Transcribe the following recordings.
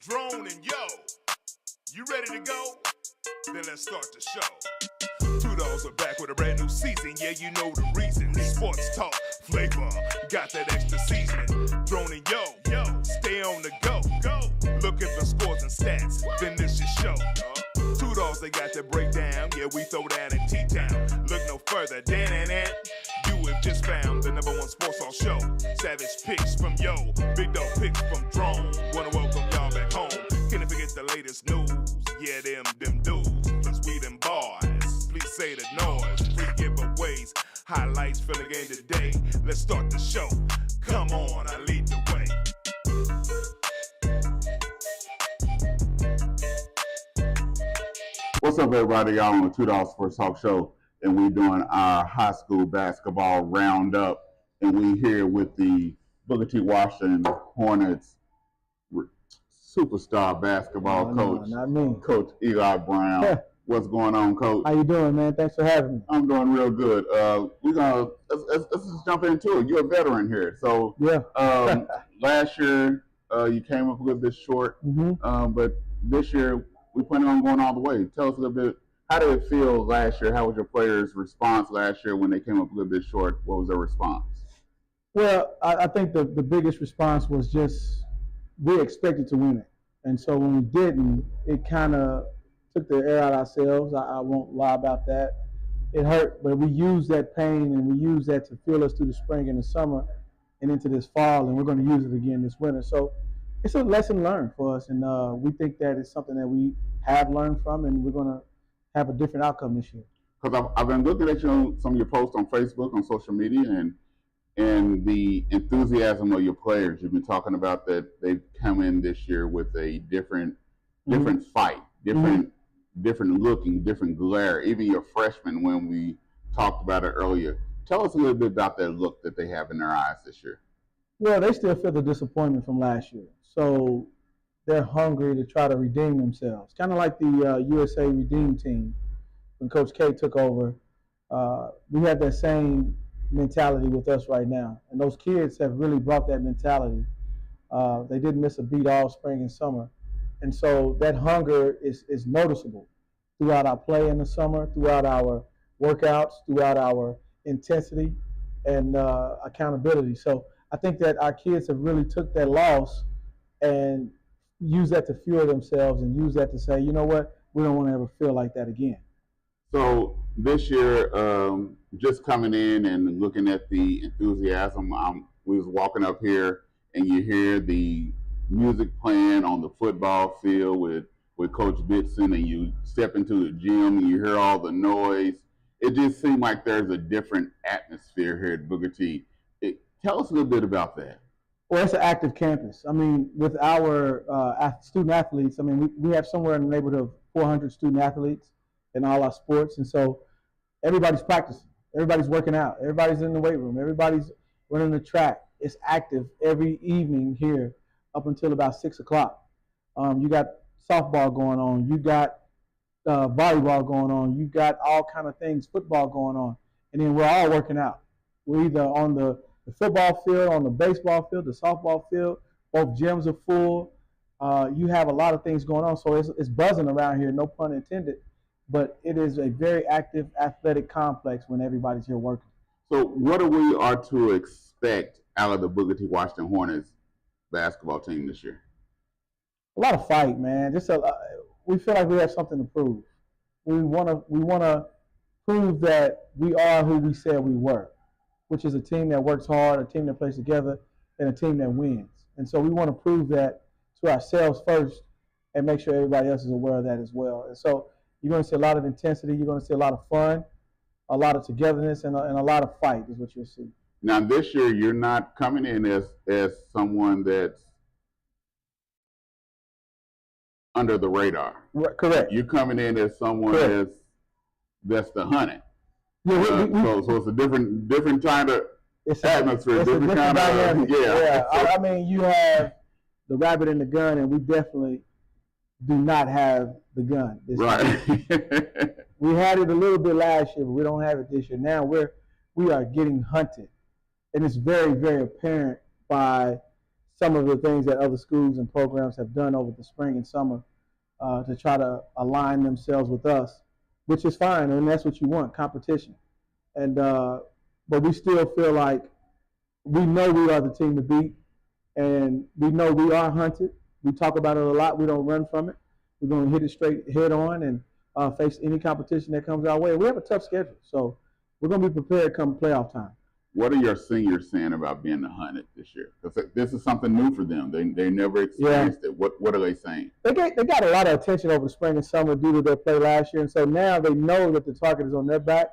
Drone and yo, you ready to go? Then let's start the show. 2Dawgs are back with a brand new season. Yeah, you know the reason. Sports talk, flavor, got that extra seasoning. Drone and yo, stay on the go. Look at the scores and stats, then this your show. 2Dawgs, they got that breakdown. Yeah, we throw that in T-Town. Look no further, you have just found the #1 sports talk show. Savage picks from yo, big dog picks from Drone. Wanna welcome y'all back home. Can't forget the latest news. Yeah, them dudes. Plus we them boys. Please say the noise. Free giveaways, highlights for the game today. Let's start the show. Come on, I lead the way. What's up, everybody? Y'all on the 2Dawgs Sports Talk Show, and we're doing our high school basketball roundup, and we here with the Booker T. Washington Hornets superstar basketball coach, not me. Coach Eli Brown. What's going on, Coach? How you doing, man? Thanks for having me. I'm doing real good. Let's just jump into it. You're a veteran here, so yeah. Last year you came up a little bit short, but this year we plan on going all the way. Tell us a little bit. How did it feel last year? How was your players' response last year when they came up a little bit short? What was their response? Well, I think the biggest response was just we expected to win it. And so when we didn't, it kind of took the air out of ourselves. I won't lie about that. It hurt, but we used that pain and we used that to fuel us through the spring and the summer and into this fall, and we're going to use it again this winter. So it's a lesson learned for us, and we think that it's something that we have learned from, and we're going to have a different outcome this year. Because I've been looking at some of your posts on Facebook, on social media, and the enthusiasm of your players. You've been talking about that they've come in this year with a different fight, different looking, different glare. Even your freshmen, when we talked about it earlier. Tell us a little bit about that look that they have in their eyes this year. Well, they still feel the disappointment from last year. So they're hungry to try to redeem themselves. Kind of like the USA Redeem team when Coach K took over. We have that same mentality with us right now. And those kids have really brought that mentality. They didn't miss a beat all spring and summer. And so that hunger is noticeable throughout our play in the summer, throughout our workouts, throughout our intensity and accountability. So I think that our kids have really took that loss and use that to fuel themselves and use that to say, you know what, we don't want to ever feel like that again. So this year, just coming in and looking at the enthusiasm, we was walking up here and you hear the music playing on the football field with Coach Bitson, and you step into the gym and you hear all the noise. It just seemed like there's a different atmosphere here at Booker T. Tell us a little bit about that. Well, it's an active campus. I mean, with our student athletes, I mean, we have somewhere in the neighborhood of 400 student athletes in all our sports. And so everybody's practicing. Everybody's working out. Everybody's in the weight room. Everybody's running the track. It's active every evening here up until about 6 o'clock. You got softball going on. You got volleyball going on. You got all kind of things, football going on. And then we're all working out. We're either on the football field, on the baseball field, the softball field. Both gyms are full. You have a lot of things going on. So it's buzzing around here, no pun intended. But it is a very active athletic complex when everybody's here working. So what are to expect out of the Booker T. Washington Hornets basketball team this year? A lot of fight, man. We feel like we have something to prove. We want to prove that we are who we said we were, which is a team that works hard, a team that plays together, and a team that wins. And so we want to prove that to ourselves first and make sure everybody else is aware of that as well. And so you're going to see a lot of intensity. You're going to see a lot of fun, a lot of togetherness, and a lot of fight is what you'll see. Now, this year, you're not coming in as someone that's under the radar. Right, correct. You're coming in as someone that's the hunted. Yeah, so it's a different kind of atmosphere, it's different kind dynamic. of Yeah. I mean, you have the rabbit and the gun, and we definitely do not have the gun this year. We had it a little bit last year, but we don't have it this year. Now we are getting hunted, and it's very, very apparent by some of the things that other schools and programs have done over the spring and summer to try to align themselves with us, which is fine, and that's what you want, competition. And but we still feel like we know we are the team to beat, and we know we are hunted. We talk about it a lot. We don't run from it. We're going to hit it straight head on and face any competition that comes our way. We have a tough schedule, so we're going to be prepared come playoff time. What are your seniors saying about being the hunted this year? Because this is something new for them. They never experienced it. What are they saying? They got a lot of attention over the spring and summer due to their play last year, and so now they know that the target is on their back,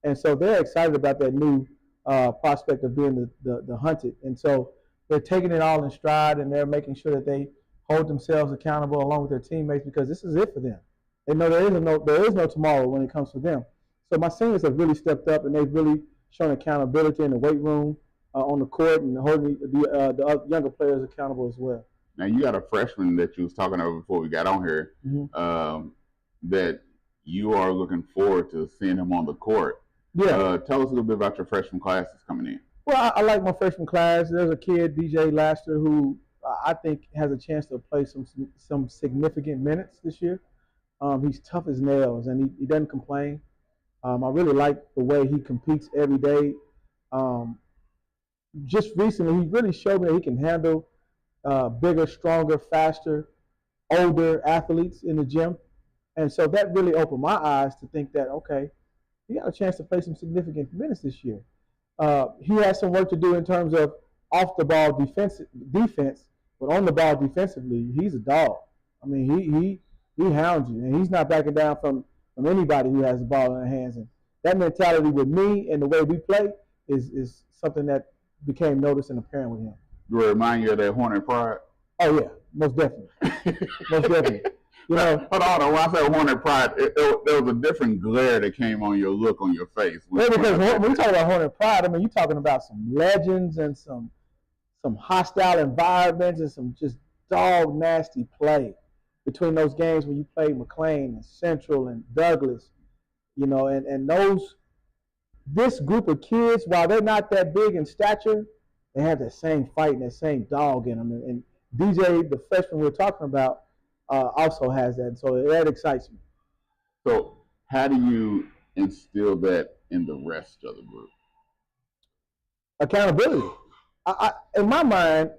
and so they're excited about that new prospect of being the hunted. And so they're taking it all in stride, and they're making sure that they hold themselves accountable along with their teammates, because this is it for them. They know there is no tomorrow when it comes to them. So my seniors have really stepped up, and they've really shown accountability in the weight room, on the court, and holding the younger players accountable as well. Now, you got a freshman that you was talking about before we got on here, that you are looking forward to seeing him on the court. Yeah. Tell us a little bit about your freshman class that's coming in. Well, I like my freshman class. There's a kid, DJ Laster, who I think has a chance to play some significant minutes this year. He's tough as nails, and he doesn't complain. I really like the way he competes every day. Just recently, he really showed me that he can handle bigger, stronger, faster, older athletes in the gym. And so that really opened my eyes to think that, okay, he got a chance to play some significant minutes this year. He has some work to do in terms of off-the-ball defense, but on the ball defensively, he's a dog. I mean, he hounds you, and he's not backing down from anybody who has the ball in their hands. And that mentality with me and the way we play is something that became noticed and apparent with him. Do it remind you of that Hornet pride? Oh, yeah, most definitely. Most definitely. You know, hold on. When I say Hornet pride, there was a different glare that came on your look on your face. Yeah, because when we talk about Hornet pride, I mean, you're talking about some legends and some hostile environments and some just dog nasty play between those games when you played McLain and Central and Douglas, you know, and this group of kids, while they're not that big in stature, they have that same fight and that same dog in them. And DJ, the freshman we're talking about, also has that. So that excites me. So how do you instill that in the rest of the group? Accountability. In my mind,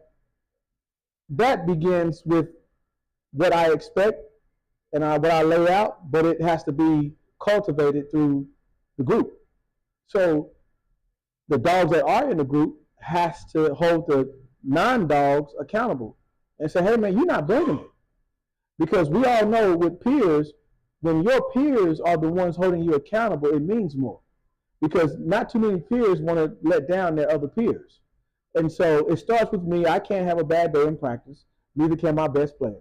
that begins with what I expect and what I lay out, but it has to be cultivated through the group. So the dogs that are in the group has to hold the non-dogs accountable and say, hey, man, you're not bringing it. Because we all know with peers, when your peers are the ones holding you accountable, it means more. Because not too many peers want to let down their other peers. And so it starts with me. I can't have a bad day in practice. Neither can my best player.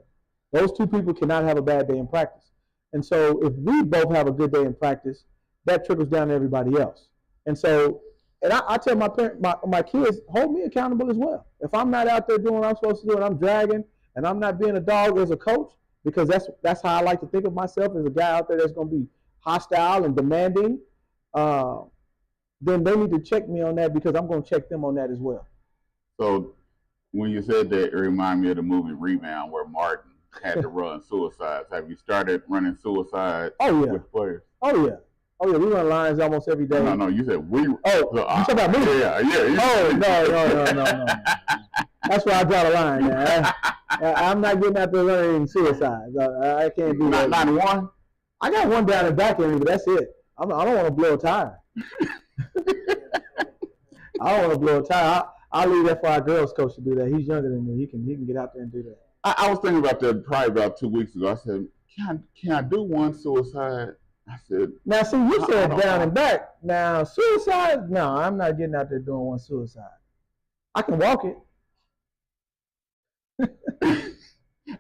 Those two people cannot have a bad day in practice. And so if we both have a good day in practice, that trickles down to everybody else. And so, and I tell my kids, hold me accountable as well. If I'm not out there doing what I'm supposed to do and I'm dragging and I'm not being a dog as a coach, because that's how I like to think of myself, as a guy out there that's going to be hostile and demanding, then they need to check me on that, because I'm going to check them on that as well. So when you said that, it reminded me of the movie Rebound, where Martin had to run suicides. Have you started running suicides with players? Oh, yeah. Oh, yeah, we run lines almost every day. No, you said we. Oh, you talking about me? Yeah. Oh, no. That's where I draw the line, man. I'm not getting out there running suicides. I can't do that. Not one? I got one down the back end, but that's it. I don't want to blow a tire. I don't want to blow a tire. I'll leave that for our girls coach to do that. He's younger than me. He can get out there and do that. I was thinking about that probably about 2 weeks ago. I said, can I do one suicide? I said, now see, you said down and back. Now suicide? No, I'm not getting out there doing one suicide. I can walk it.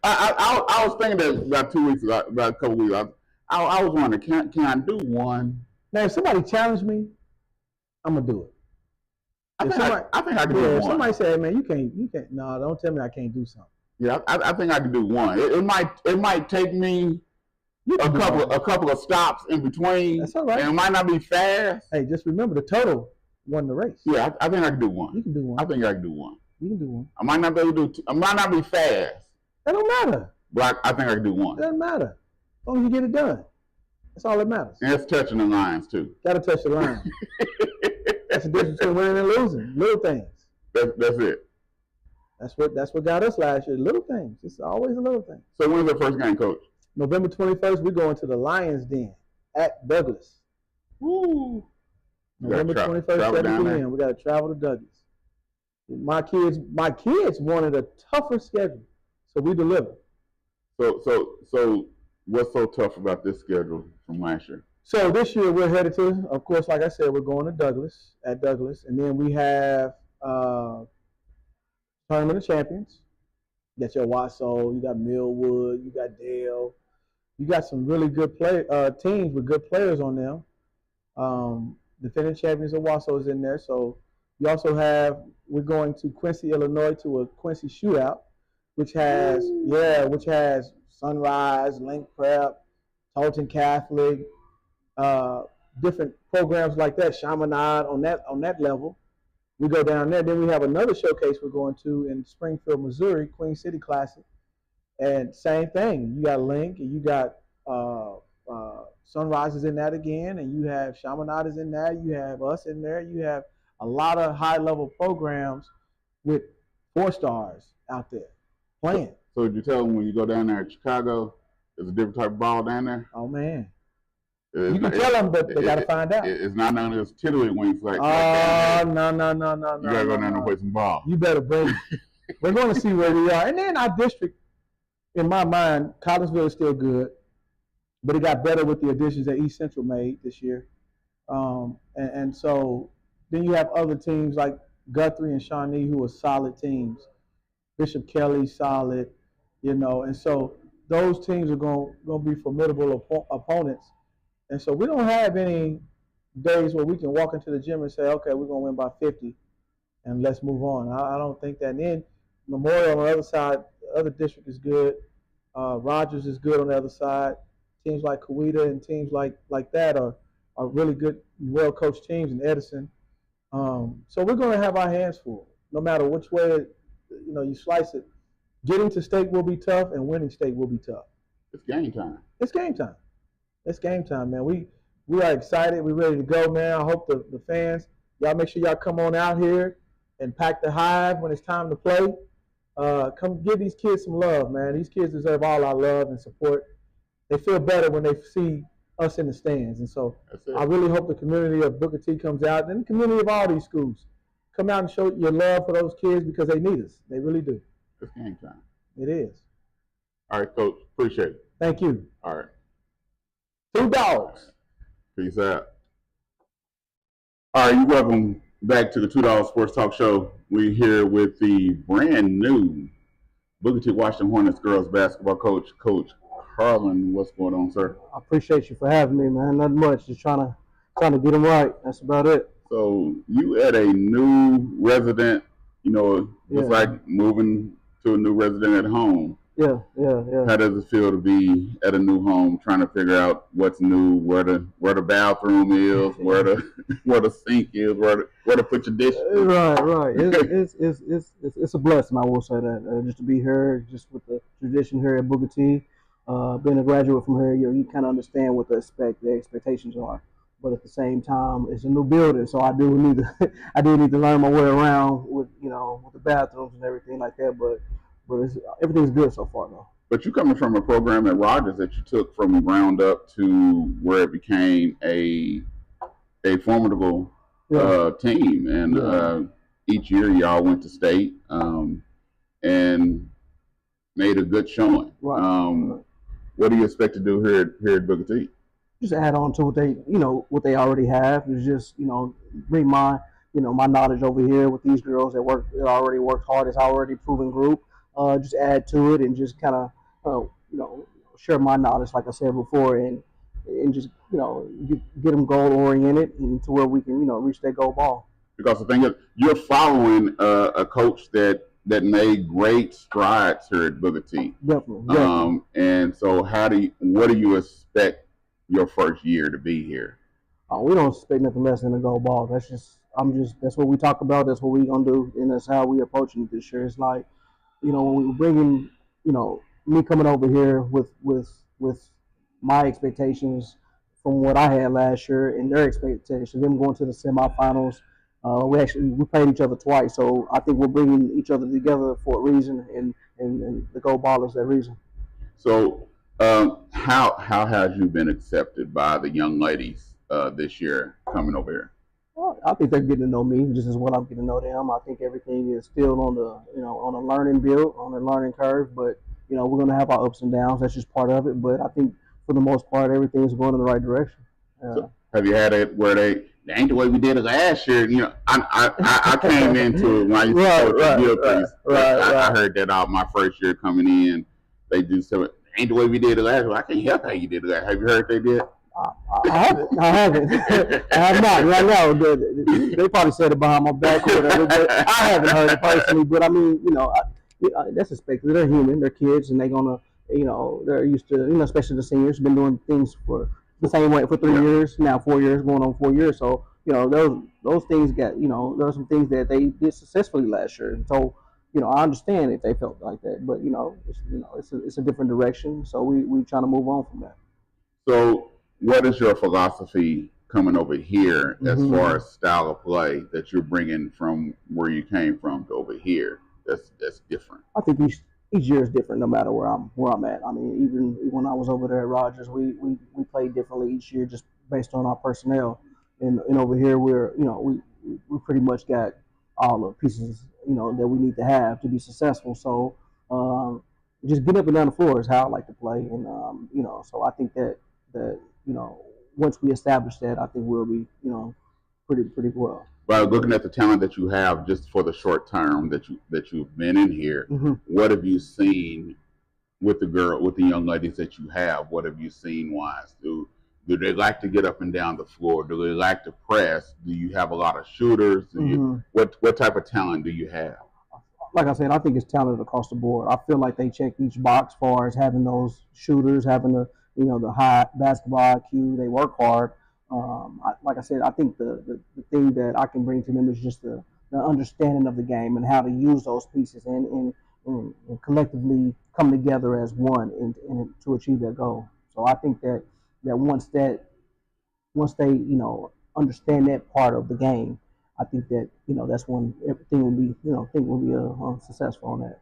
I was thinking that about 2 weeks ago, about a couple weeks ago. I was wondering, can I do one? Now, if somebody challenged me, I'm gonna do it. I think I can do one. If somebody say, hey, man, you can't. No, don't tell me I can't do something. Yeah, I think I can do one. It might take me a couple of stops in between. That's all right. And it might not be fast. Hey, just remember the total won the race. Yeah, I think I can do one. You can do one. I think I can do one. You can do one. I might not be able to do. I might not be fast. That don't matter. But I think I can do one. It doesn't matter. As long as you get it done. That's all that matters. And it's touching the lines too. Gotta touch the line. That's the difference between winning and losing. Little things. That's it. That's what got us last year. Little things. It's always a little thing. So when's the first game, Coach? November 21st, we're going to the Lions Den at Douglas. Woo! November 21st, 7 p.m. We got to travel to Douglas. My kids wanted a tougher schedule, so we delivered. So what's so tough about this schedule from last year? So this year we're headed to, of course, like I said, we're going to Douglas, and then we have Tournament of Champions. You got your Wasso, you got Millwood, you got Dale. You got some really good teams with good players on them. Defending champions of Wasso is in there. So you also have, we're going to Quincy, Illinois to a Quincy shootout, which has Sunrise, Link Prep, Tolton Catholic, different programs like that, Chaminade on that level. We go down there. Then we have another showcase we're going to in Springfield, Missouri, Queen City Classic. And same thing. You got Link, and you got Sunrise is in that again, and you have Chaminade is in that. You have us in there. You have a lot of high-level programs with 4 stars out there playing. So you tell them when you go down there at Chicago, there's a different type of ball down there? Oh, man. You can tell them, but they got to find out. It's not none of those tiddlywinks like that. No. You got to go down there and play some ball. You better bring it. We're going to see where we are. And then our district, in my mind, Collinsville is still good, but it got better with the additions that East Central made this year. And so then you have other teams like Guthrie and Shawnee who are solid teams. Bishop Kelly, solid, and so those teams are going to be formidable opponents. And so we don't have any days where we can walk into the gym and say, okay, we're going to win by 50 and let's move on. I don't think that. And then Memorial on the other side, the other district is good. Rogers is good on the other side. Teams like Coweta and teams like that are really good, well-coached teams in Edison. So we're going to have our hands full, no matter which way you slice it. Getting to state will be tough, and winning state will be tough. It's game time. It's game time. It's game time, man. We are excited. We're ready to go, man. I hope the fans, y'all make sure y'all come on out here and pack the hive when it's time to play. Come give these kids some love, man. These kids deserve all our love and support. They feel better when they see us in the stands. And so I really hope the community of Booker T comes out, and the community of all these schools. Come out and show your love for those kids because they need us. They really do. It's game time. It is. All right, Coach. Appreciate it. Thank you. All right. 2Dawgs. Peace out. All right, welcome back to the 2Dawgs Sports Talk Show. We're here with the brand new Booker T Washington Hornets girls basketball coach, Coach Carlin. What's going on, sir? I appreciate you for having me, man. Nothing much. Just trying to get them right. That's about it. So you at a new resident, it's like moving to a new resident at home. Yeah. How does it feel to be at a new home, trying to figure out what's new, where the bathroom is, where the sink is, where to put your dishes? Right. It's a blessing, I will say that. Just to be here, just with the tradition here at Booker T, being a graduate from here, you kind of understand what the expectations are. But at the same time, it's a new building, so I do need to learn my way around with the bathrooms and everything like that. But everything's good so far, though. But you coming from a program at Rogers that you took from the ground up to where it became a formidable team, and each year y'all went to state and made a good showing. Right. What do you expect to do here at Booker T? Just add on to what they already have. Is just bring my my knowledge over here with these girls that already worked hard. It's already proven group. Just add to it and just kind of share my knowledge, like I said before, and just get them goal oriented and to where we can reach that goal ball. Because the thing is, you're following a coach that made great strides here at Booker T. Definitely. And so what do you expect your first year to be here? We don't expect nothing less than a goal ball. That's just that's what we talk about. That's what we gonna do, and that's how we approaching it this year. It's like, when we bring in, me coming over here with my expectations from what I had last year and their expectations, them going to the semifinals. We played each other twice, so I think we're bringing each other together for a reason, and the Gold Ball is that reason. So, how has you been accepted by the young ladies this year coming over here? Well, I think they're getting to know me just as well. I'm getting to know them. I think everything is still on the on a learning build, on a learning curve. But we're gonna have our ups and downs. That's just part of it. But I think for the most part, everything's going in the right direction. So have you had it where they ain't the way we did it last year? I came into it when I used to coach I heard that out my first year coming in. They do something. Ain't the way we did it last year. I can't help how you did it last. Have you heard they did? I haven't. I have not. Right now, they probably said it behind my back or whatever, but I haven't heard it personally. But I mean, that's expected. They're human. They're kids, and they're gonna, they're used to, especially the seniors, been doing things for the same way for 3 years now, 4 years, going on 4 years. So those things got, there are some things that they did successfully last year, and so. I understand if they felt like that, but it's a different direction. So we trying to move on from that. So, what is your philosophy coming over here as far as style of play that you're bringing from where you came from to over here? That's different. I think each year is different, no matter where I'm at. I mean, even when I was over there at Rogers, we played differently each year just based on our personnel. And over here, we pretty much got all the pieces that we need to have to be successful. So just get up and down the floor is how I like to play, and so I think that once we establish that, I think we'll be pretty well. But looking at the talent that you have, just for the short term that you've been in here, what have you seen with the young ladies that you have? What have you seen wise? Do they like to get up and down the floor? Do they like to press? Do you have a lot of shooters? What type of talent do you have? Like I said, I think it's talent across the board. I feel like they check each box as far as having those shooters, having the high basketball IQ. They work hard. Like I said, I think the thing that I can bring to them is just the understanding of the game and how to use those pieces and collectively come together as one and to achieve their goal. So I think that once they understand that part of the game, I think that that's when everything will be successful on that.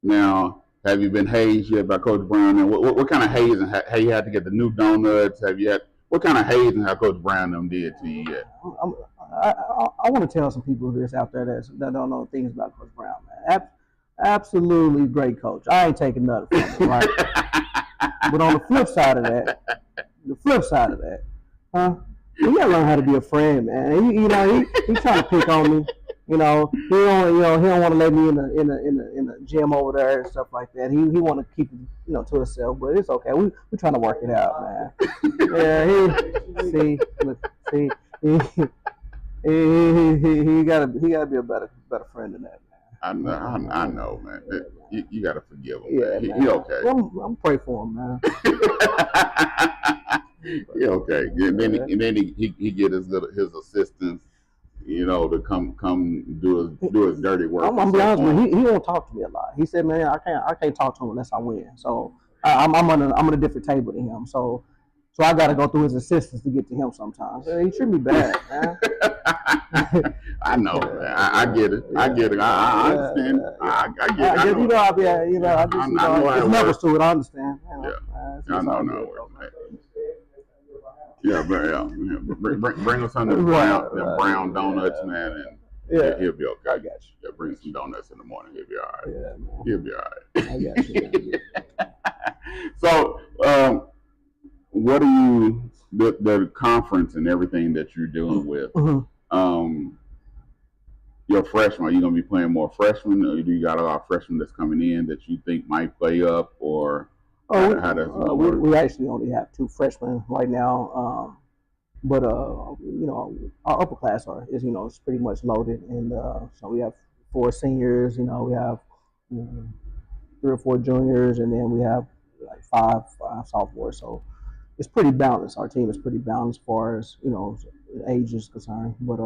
Now, have you been hazed yet by Coach Brown? And what kind of hazing? Have you had to get the new donuts? Have you had what kind of hazing have Coach Brown them did to you yet? I want to tell some people this out there that don't know things about Coach Brown, man. Absolutely great coach. I ain't taking nothing from him, right? But on the flip side of that, you gotta learn how to be a friend, man. He trying to pick on me. He don't want to let me in a gym over there and stuff like that. He want to keep it to himself, but it's okay. We trying to work it out, man. He gotta be a better friend than that, man. I know, man. You gotta forgive him, man. He okay. I'm praying for him, man. He okay. And then he get his assistants, to come do his dirty work. I'm be honest with you, he won't talk to me a lot. He said, man, I can't talk to him unless I win. So I'm on a different table than him. So I got to go through his assistants to get to him sometimes. He treat me bad, man. I know, man. I get it. I get it. I understand. I get it. It's levels to it. I understand. I know how it works, man. Yeah, bring us some of the brown donuts, man, and he'll be okay. I got you. Yeah, bring some donuts in the morning. He'll be all right. Yeah, he'll be all right. I got you. So, what are you the conference and everything that you're dealing with? Your freshmen, are you going to be playing more freshmen, or do you got a lot of freshmen that's coming in that you think might play up, or? How does it work? We actually only have 2 freshmen right now, but our upper class is pretty much loaded, and so we have 4 seniors. We have 3 or 4 juniors, and then we have like 5 sophomores. So it's pretty balanced. Our team is pretty balanced as far as age is concerned. But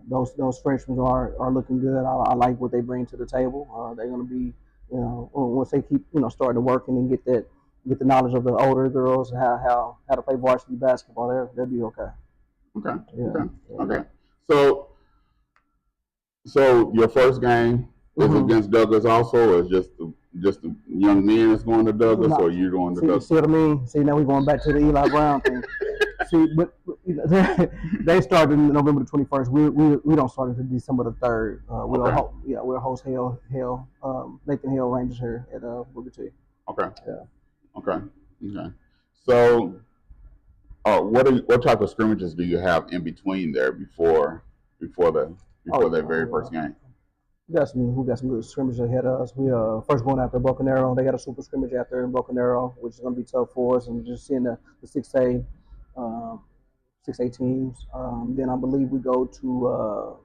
Those freshmen are looking good. I like what they bring to the table. They're going to be, once they keep starting to work and get the knowledge of the older girls and how to play varsity basketball. They'll be okay. Okay. Yeah. Okay. So your first game is against Douglas also, or is just the young men that's going to Douglas, or you going to Douglas? See what I mean? See, now we're going back to the Eli Brown thing. See, but they started November the 21st. We don't start until December the 3rd. We'll host Nathan Hill Rangers here at Booker T. Okay. Yeah. Okay. So, what type of scrimmages do you have in between there before that very first game? We got some good scrimmages ahead of us. We first going after Broken Arrow. They got a super scrimmage out there in Broken Arrow, which is going to be tough for us. And just seeing the 6A teams. Then I believe we go to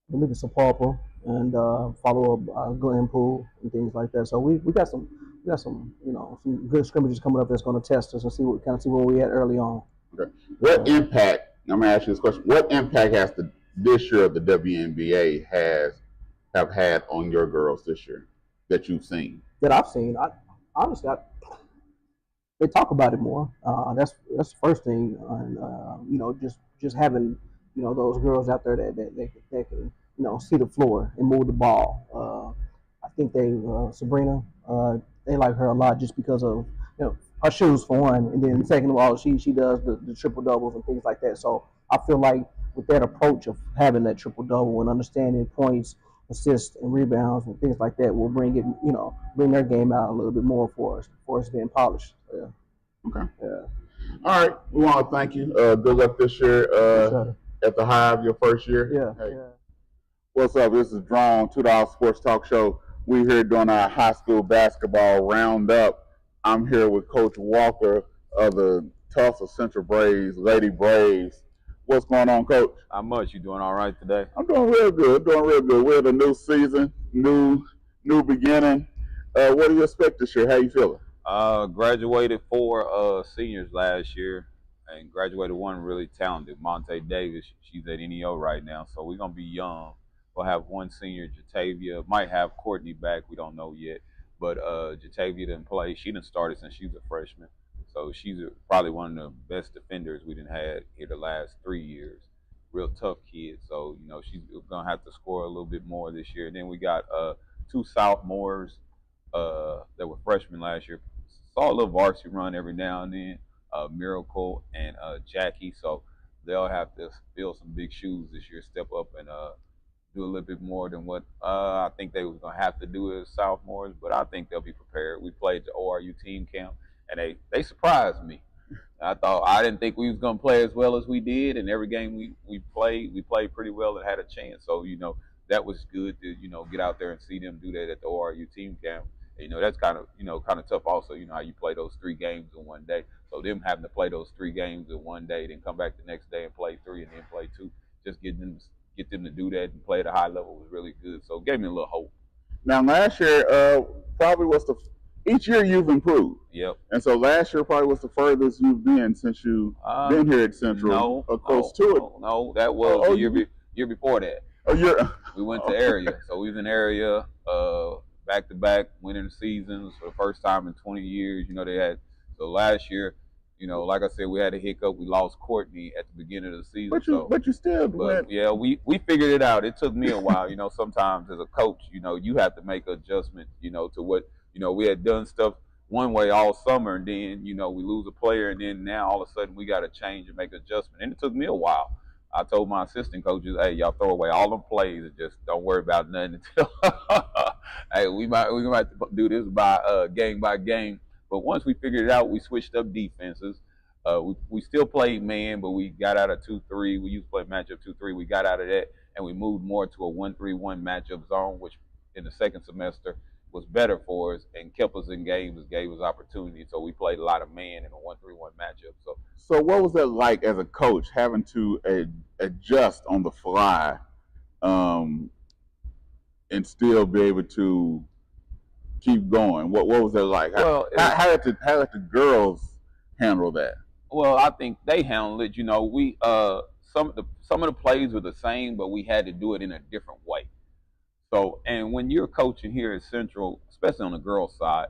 I believe it's Sapulpa and follow up Glenpool and things like that. So we got some some good scrimmages coming up that's going to test us and see where we at early on. Okay. What impact? I'm going to ask you this question. What impact has this year of the WNBA have had on your girls this year that you've seen? That I've seen, honestly, they talk about it more. That's the first thing, and just having those girls out there that can see the floor and move the ball. I think Sabrina, they like her a lot just because of her shoes for one, and then second of all, she does the triple doubles and things like that. So I feel like with that approach of having that triple double and understanding points, assists, and rebounds and things like that will bring their game out a little bit more for us being polished. Yeah. Okay. Yeah. All right. We want to thank you. Good luck this year at the Hive, your first year. Yeah. Hey. Yeah. What's up? This is Drone, 2Dawgs Sports Talk Show. We're here doing our high school basketball roundup. I'm here with Coach Walker of the Tulsa Central Braves, Lady Braves. What's going on, Coach? Not much. You doing all right today? I'm doing real good. We're in a new season, new beginning. What do you expect this year? How you feeling? Graduated 4 seniors last year, and graduated one really talented, Monte Davis. She's at NEO right now, so we're gonna be young. We'll have one senior, Jatavia. Might have Courtney back. We don't know yet, but Jatavia didn't play. She didn't start since she was a freshman. So she's probably one of the best defenders we done had here the last 3 years. Real tough kid. So, she's going to have to score a little bit more this year. And then we got 2 sophomores that were freshmen last year. Saw a little varsity run every now and then, Miracle and Jackie. So they'll have to fill some big shoes this year, step up and do a little bit more than what I think they were going to have to do as sophomores. But I think they'll be prepared. We played the ORU team camp. And they surprised me. I didn't think we was gonna play as well as we did, and every game we played pretty well and had a chance. So that was good to get out there and see them do that at the ORU team camp. And, that's kind of tough. Also, how you play those 3 games in one day. So them having to play those 3 games in one day, then come back the next day and play 3, and then play 2, just get them to do that and play at a high level was really good. So it gave me a little hope. Now last year probably was each year you've improved. Yep. And so last year probably was the furthest you've been since you've been here at Central. Close to it. No, that was the year before that. We went to area. So we was in area back to back winning seasons for the first time in 20 years. They had so last year, like I said, we had a hiccup. We lost Courtney at the beginning of the season. But you still went. Yeah, we figured it out. It took me a while. Sometimes as a coach, you have to make adjustments, to what we had done stuff one way all summer, and then, we lose a player, and then now all of a sudden we got to change and make adjustment. And it took me a while. I told my assistant coaches, hey, y'all throw away all them plays and just don't worry about nothing until hey, we might do this by game. But once we figured it out, we switched up defenses. We still played man, but we got out of 2-3. We used to play matchup 2-3. We got out of that, and we moved more to a 1-3-1 matchup zone, which in the second semester was better for us and kept us in games and gave us opportunity. So we played a lot of man in a 1-3-1 matchup. So what was that like as a coach, having to adjust on the fly and still be able to keep going? What was that like? How did the girls handle that? Well, I think they handled it. We some of the plays were the same, but we had to do it in a different way. So, and when you're coaching here at Central, especially on the girls' side,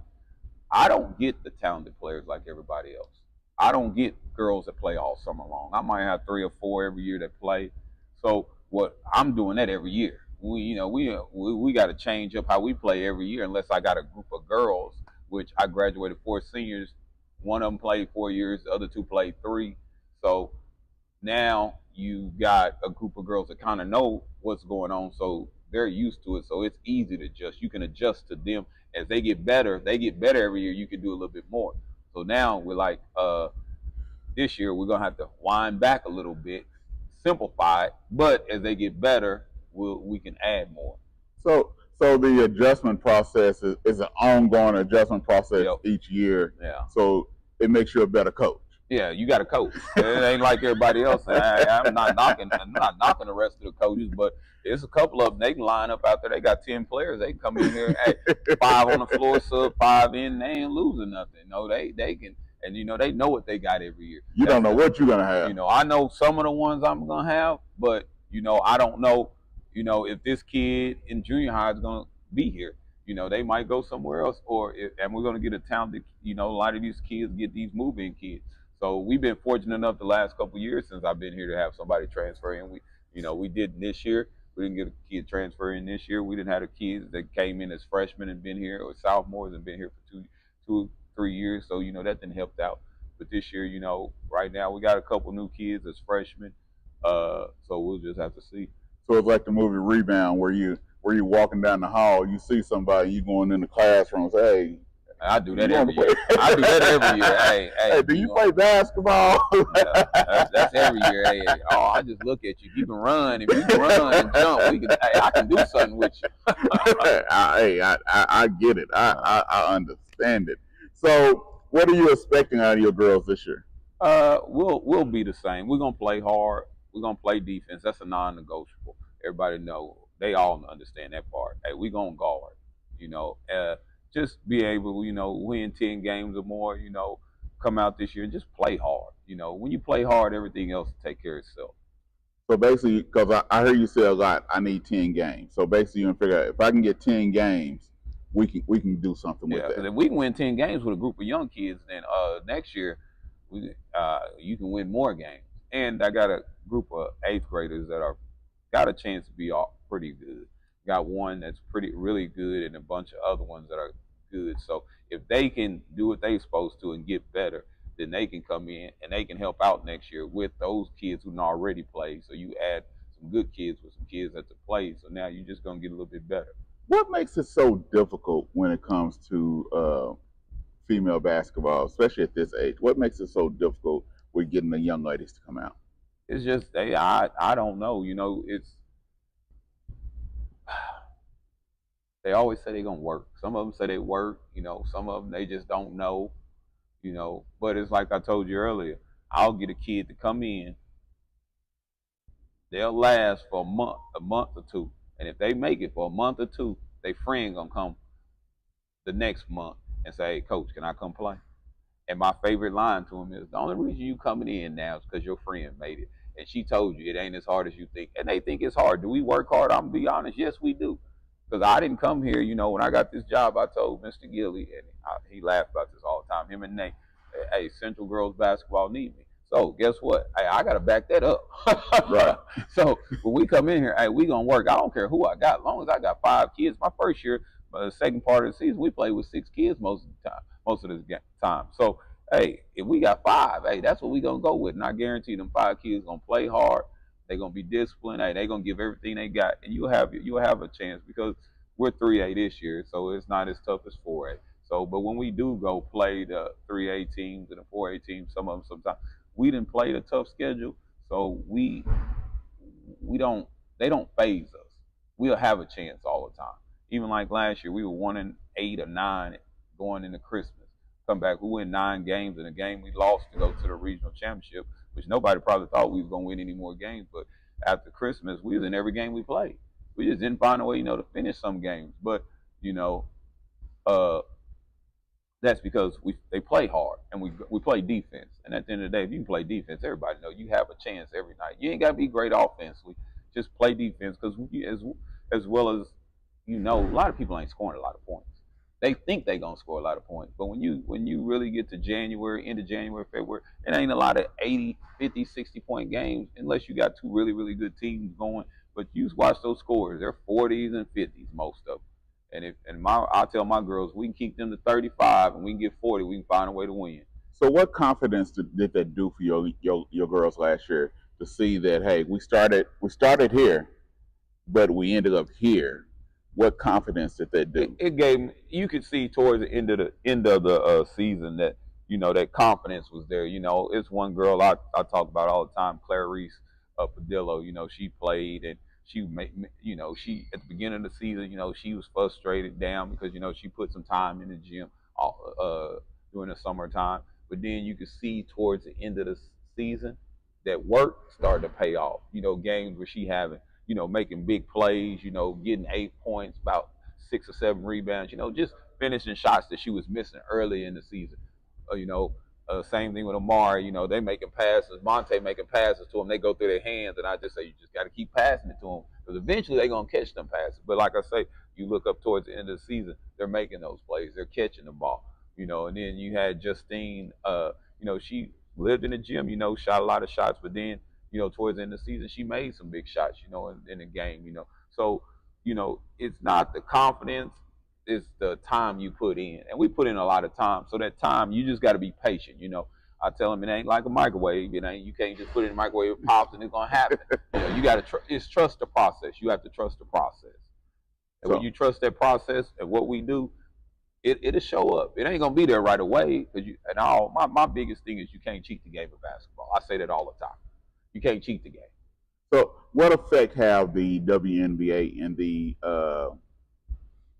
I don't get the talented players like everybody else. I don't get girls that play all summer long. I might have 3 or 4 every year that play. So what I'm doing that every year. We got to change up how we play every year unless I got a group of girls, which I graduated 4 seniors. One of them played 4 years, the other 2 played 3. So now you got a group of girls that kind of know what's going on, so they're used to it. So it's easy to adjust. You can adjust to them as they get better. Every year. You can do a little bit more. So now we're like, this year we're gonna have to wind back a little bit, simplify it. But as they get better, we can add more. So the adjustment process is an ongoing adjustment process each year. Yeah. So it makes you a better coach. Yeah, you got to coach. It ain't like everybody else. I'm not knocking the rest of the coaches, but there's a couple of them. They can line up out there. They got 10 players. They can come in here, 5 on the floor, sub 5 in. They ain't losing nothing. No, they can, and they know what they got every year. You don't know what you're gonna have. I know some of the ones I'm gonna have, but I don't know. If this kid in junior high is gonna be here. They might go somewhere else, and we're gonna get a talented. A lot of these kids get these move-in kids. So we've been fortunate enough the last couple of years since I've been here to have somebody transfer in. We did this year. We didn't get a kid transfer in this year. We didn't have the kids that came in as freshmen and been here, or sophomores and been here for 2, 3 years. So that didn't help out. But this year, right now we got a couple new kids as freshmen. So we'll just have to see. So it's like the movie Rebound, where you're walking down the hall, you see somebody, you going in the classroom, and say, hey. I do that every year. I do that every year. Hey, do you play basketball? Yeah, that's every year. Hey, I just look at you. You can run. If you can run and jump, I can do something with you. I get it. I understand it. So, what are you expecting out of your girls this year? We'll be the same. We're gonna play hard. We're gonna play defense. That's a non-negotiable. Everybody know. They all understand that part. Hey, we're gonna guard. Just be able, win 10 games or more, come out this year and just play hard. When you play hard, everything else will take care of itself. So basically, because I heard you say a lot, I need 10 games. So basically, you can figure out if I can get 10 games, we can do something with that. If we can win 10 games with a group of young kids, then next year, you can win more games. And I got a group of 8th graders that got a chance to be pretty good. Got one that's really good, and a bunch of other ones that are good. So if they can do what they're supposed to and get better, then they can come in and they can help out next year with those kids who already play. So you add some good kids with some kids that play. So now you're just gonna get a little bit better. What makes it so difficult when it comes to female basketball, especially at this age? What makes it so difficult with getting the young ladies to come out? It's just I don't know. It's they always say they're gonna work. Some of them say they work, some of them they just don't know, But it's like I told you earlier, I'll get a kid to come in, they'll last for a month or 2. And if they make it for a month or 2, their friend gonna come the next month and say, hey, coach, can I come play? And my favorite line to him is, the only reason you coming in now is because your friend made it. And she told you it ain't as hard as you think. And they think it's hard. Do we work hard? I'm gonna be honest, yes, we do. Because I didn't come here, when I got this job, I told Mr. Nealy, and he laughed about this all the time, him and Nate, hey, Central girls basketball need me. So guess what? Hey, I got to back that up. Right. So when we come in here, hey, we going to work. I don't care who I got. As long as I got 5 kids. My first year, the second part of the season, we played with 6 kids most of the time. So, hey, if we got 5, hey, that's what we going to go with. And I guarantee them 5 kids going to play hard. They're going to be disciplined. Hey, they're going to give everything they got. And you'll have a chance because we're 3A this year, so it's not as tough as 4A. So, but when we do go play the 3A teams and the 4A teams, some of them sometimes, we didn't play the tough schedule, so they don't phase us. We'll have a chance all the time. Even like last year, we were 1-8 or 9 going into Christmas. Come back, we win 9 games in a game we lost to go to the regional championship, which nobody probably thought we was gonna win any more games. But after Christmas, we was in every game we played. We just didn't find a way, to finish some games. But that's because they play hard and we play defense. And at the end of the day, if you can play defense, everybody know you have a chance every night. You ain't got to be great offensively. Just play defense because as well as a lot of people ain't scoring a lot of points. They think they gonna score a lot of points, but when you really get to January, end of January, February, it ain't a lot of 80, 50, 60-point games unless you got two really, really good teams going. But you watch those scores; they're 40s and 50s, most of them. I tell my girls, we can keep them to 35, and we can get 40. We can find a way to win. So, what confidence did that do for your girls last year to see that, hey, we started here, but we ended up here? What confidence did that do? It gave me, you could see towards the end of the season that that confidence was there. It's one girl I talk about all the time, Clarice Padillo. She played and she she at the beginning of the season, she was frustrated down because she put some time in the gym during the summertime. But then you could see towards the end of the season that work started to pay off. Games where she having making big plays, getting 8 points, about 6 or 7 rebounds, just finishing shots that she was missing early in the season. Same thing with Amari, they making passes, Monte making passes to them, they go through their hands, and I just say, you just got to keep passing it to them, because eventually they're going to catch them passes. But like I say, you look up towards the end of the season, they're making those plays, they're catching the ball, and then you had Justine, she lived in the gym, shot a lot of shots, but then towards the end of the season, she made some big shots, in the game, So, it's not the confidence, it's the time you put in. And we put in a lot of time. So that time, you just got to be patient, I tell them it ain't like a microwave. You can't just put it in the microwave, it pops, and it's going to happen. You got to it's trust the process. You have to trust the process. And when you trust that process and what we do, it'll show up. It ain't going to be there right away. My biggest thing is you can't cheat the game of basketball. I say that all the time. You can't cheat the game. So, what effect have the WNBA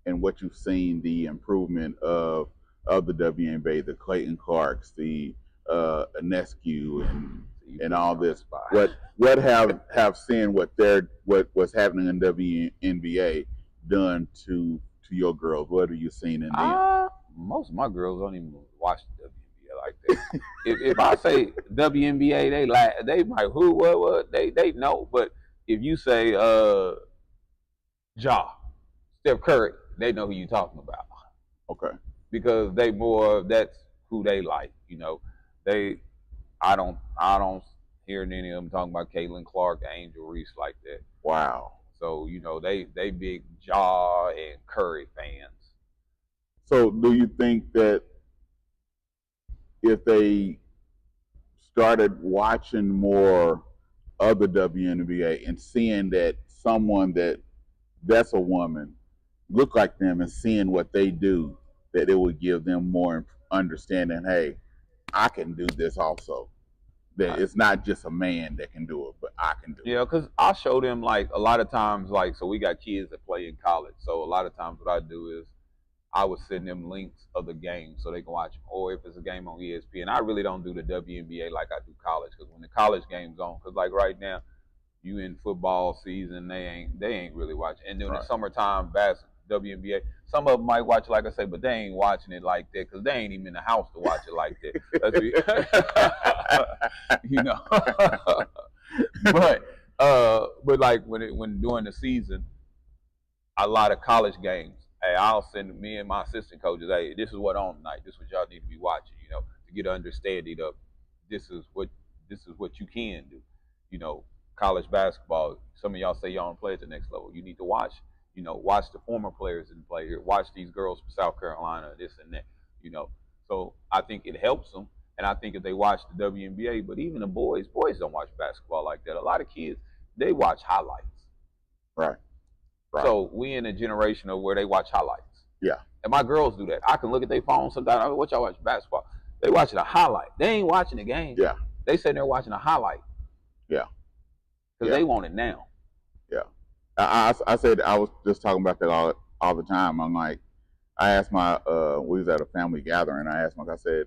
and what you've seen, the improvement of the WNBA, the Clayton Clarks, the Anescu, and all this? What have seen what's happening in WNBA done to your girls? What have you seen in them? Most of my girls don't even watch the WNBA like that. if I say WNBA, they laugh. They like who, what? They know. But if you say Steph Curry, they know who you're talking about. Okay. Because that's who they like. I don't hear any of them talking about Caitlin Clark, Angel Reese like that. Wow. So they big Ja and Curry fans. So do you think that if they started watching more of the WNBA and seeing that someone that's a woman look like them and seeing what they do, that it would give them more understanding, hey, I can do this also. That it's not just a man that can do it, but I can do it. Yeah, because I show them, like, a lot of times, like, so we got kids that play in college. So a lot of times what I do is I would send them links of the game so they can watch them. Or if it's a game on ESPN, I really don't do the WNBA like I do college. Because when the college game's on, because like right now, you in football season, they ain't really watching. And during the summertime WNBA, some of them might watch it, like I say, but they ain't watching it like that because they ain't even in the house to watch it like that. But like when during the season, a lot of college games, hey, I'll send me and my assistant coaches, hey, this is what on tonight. This is what y'all need to be watching, to get an understanding of this is what you can do. College basketball, some of y'all say y'all don't play at the next level. You need to watch the former players that play here. Watch these girls from South Carolina, this and that, So I think it helps them. And I think if they watch the WNBA, but even the boys don't watch basketball like that. A lot of kids, they watch highlights. Right. So we in a generation of where they watch highlights. Yeah. And my girls do that. I can look at their phone sometimes. What y'all watch basketball? They watching a highlight. They ain't watching the game. Yeah. They sitting there watching a highlight. Yeah. Because they want it now. Yeah. I said, I was just talking about that all the time. I'm like, I asked we was at a family gathering. I asked I said,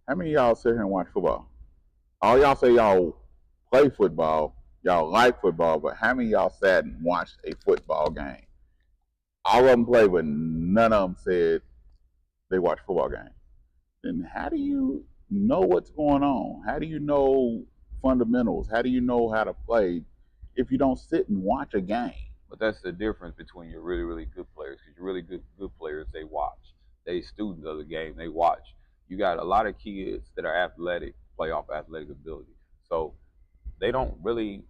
how many of y'all sit here and watch football? All y'all say y'all play football, y'all like football, but how many of y'all sat and watched a football game? All of them play, but none of them said they watch football games. Then how do you know what's going on? How do you know fundamentals? How do you know how to play if you don't sit and watch a game? But that's the difference between your really, really good players. Because your really good players, they watch. They students of the game. They watch. You got a lot of kids that are athletic, play off athletic ability. So they don't really.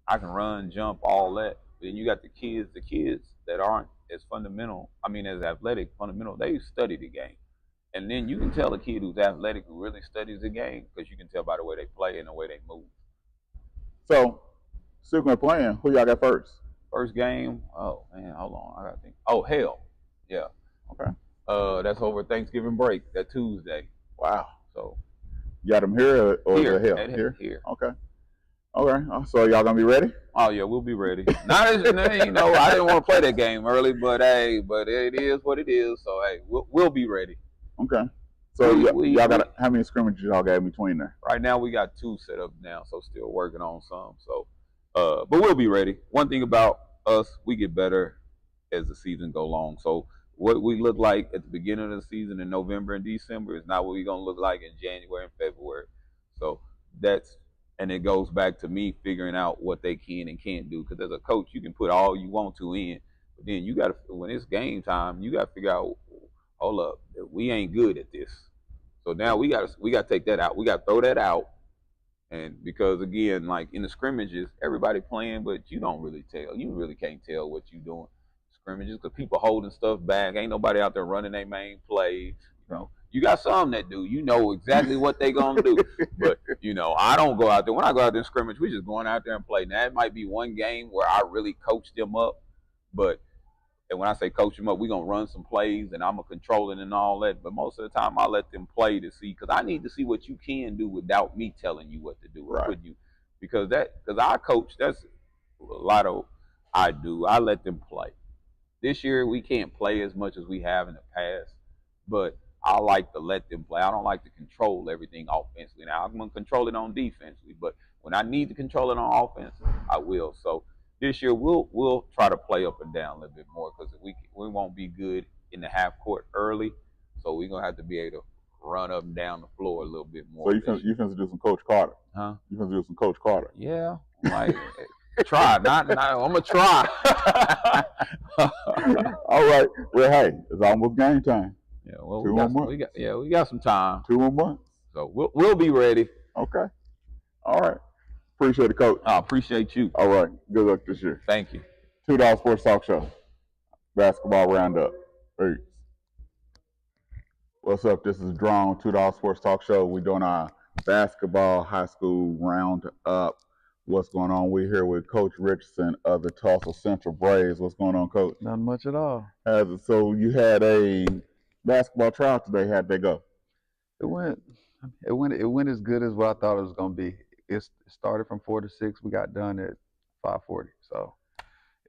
I can run, jump, all that. But then you got the kids that aren't as fundamental. I mean, as athletic, fundamental. They study the game, and then you can tell a kid who's athletic who really studies the game because you can tell by the way they play and the way they move. So, speaking of playing, who y'all got first? First game, oh man, hold on, I gotta think. Oh hell, yeah. Okay. That's over Thanksgiving break, that Tuesday. Wow. So You got them here or here, the here? Here. Okay. Okay. So y'all gonna be ready? Oh yeah, we'll be ready. Not as I didn't want to play that game early, but it is what it is. So hey, we'll be ready. Okay. So y'all got how many scrimmages y'all got in between there? Right now we got 2 set up now, so still working on some. So, but we'll be ready. One thing about us, we get better as the season go along. So what we look like at the beginning of the season in November and December is not what we're gonna look like in January and February. So and it goes back to me figuring out what they can and can't do. Because as a coach, you can put all you want to in, but then you got to, when it's game time, you got to figure out, hold up, we ain't good at this. So now we got to take that out. We got to throw that out. And because again, like in the scrimmages, everybody playing, but you don't really tell. You really can't tell what you doing. Scrimmages, because people holding stuff back. Ain't nobody out there running their main plays. You know, you got some that do. You know exactly what they gonna do. But you know, I don't go out there. When I go out there in scrimmage, we just going out there and play. Now it might be one game where I really coach them up, and when I say coach them up, we're going to run some plays, and I'm going to control it and all that. But most of the time, I let them play to see, because I need to see what you can do without me telling you what to do. Right. Because I coach, that's a lot of I do. I let them play. This year, we can't play as much as we have in the past, but I like to let them play. I don't like to control everything offensively. Now, I'm going to control it on defensively, but when I need to control it on offense, I will. So this year, we'll try to play up and down a little bit more, because we won't be good in the half court early, so we're going to have to be able to run up and down the floor a little bit more. So you finna do some Coach Carter? Huh? You finna do some Coach Carter? Yeah. Like, try. Not, I'm going to try. All right. Well, hey, it's almost game time. Yeah, well, 2 more months. We got some time. 2 more months. So we'll be ready. Okay. All right. Appreciate it, Coach. I appreciate you. All right. Good luck this year. Thank you. 2Dawgs Sports Talk Show. Basketball Roundup. Peace. What's up? This is Drone, 2Dawgs Sports Talk Show. We're doing our basketball high school roundup. What's going on? We're here with Coach Richardson of the Tulsa Central Braves. What's going on, Coach? Not much at all. So you had a basketball trial today. How'd they go? It went as good as what I thought it was going to be. It started from 4 to 6. We got done at 5:40. So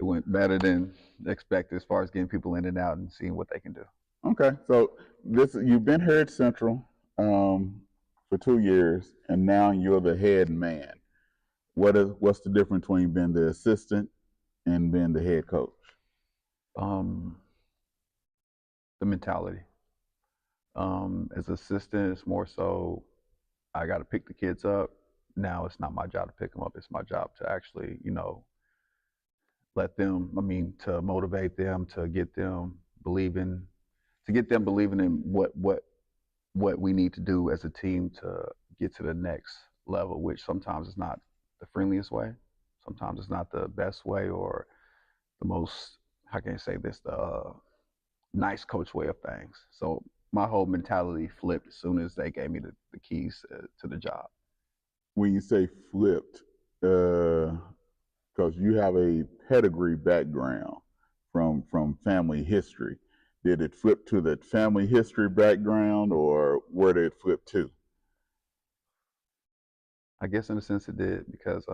it went better than expected as far as getting people in and out and seeing what they can do. Okay. So you've been here at Central for 2 years, and now you're the head man. What's the difference between being the assistant and being the head coach? The mentality. As assistant, it's more so I got to pick the kids up. Now it's not my job to pick them up. It's my job to actually, to motivate them, to get them believing in what we need to do as a team to get to the next level, which sometimes is not the friendliest way. Sometimes it's not the best way or the most, how can I say this, the nice coach way of things. So my whole mentality flipped as soon as they gave me the keys to the job. When you say flipped, because you have a pedigree background from family history, did it flip to the family history background, or where did it flip to? I guess in a sense it did, because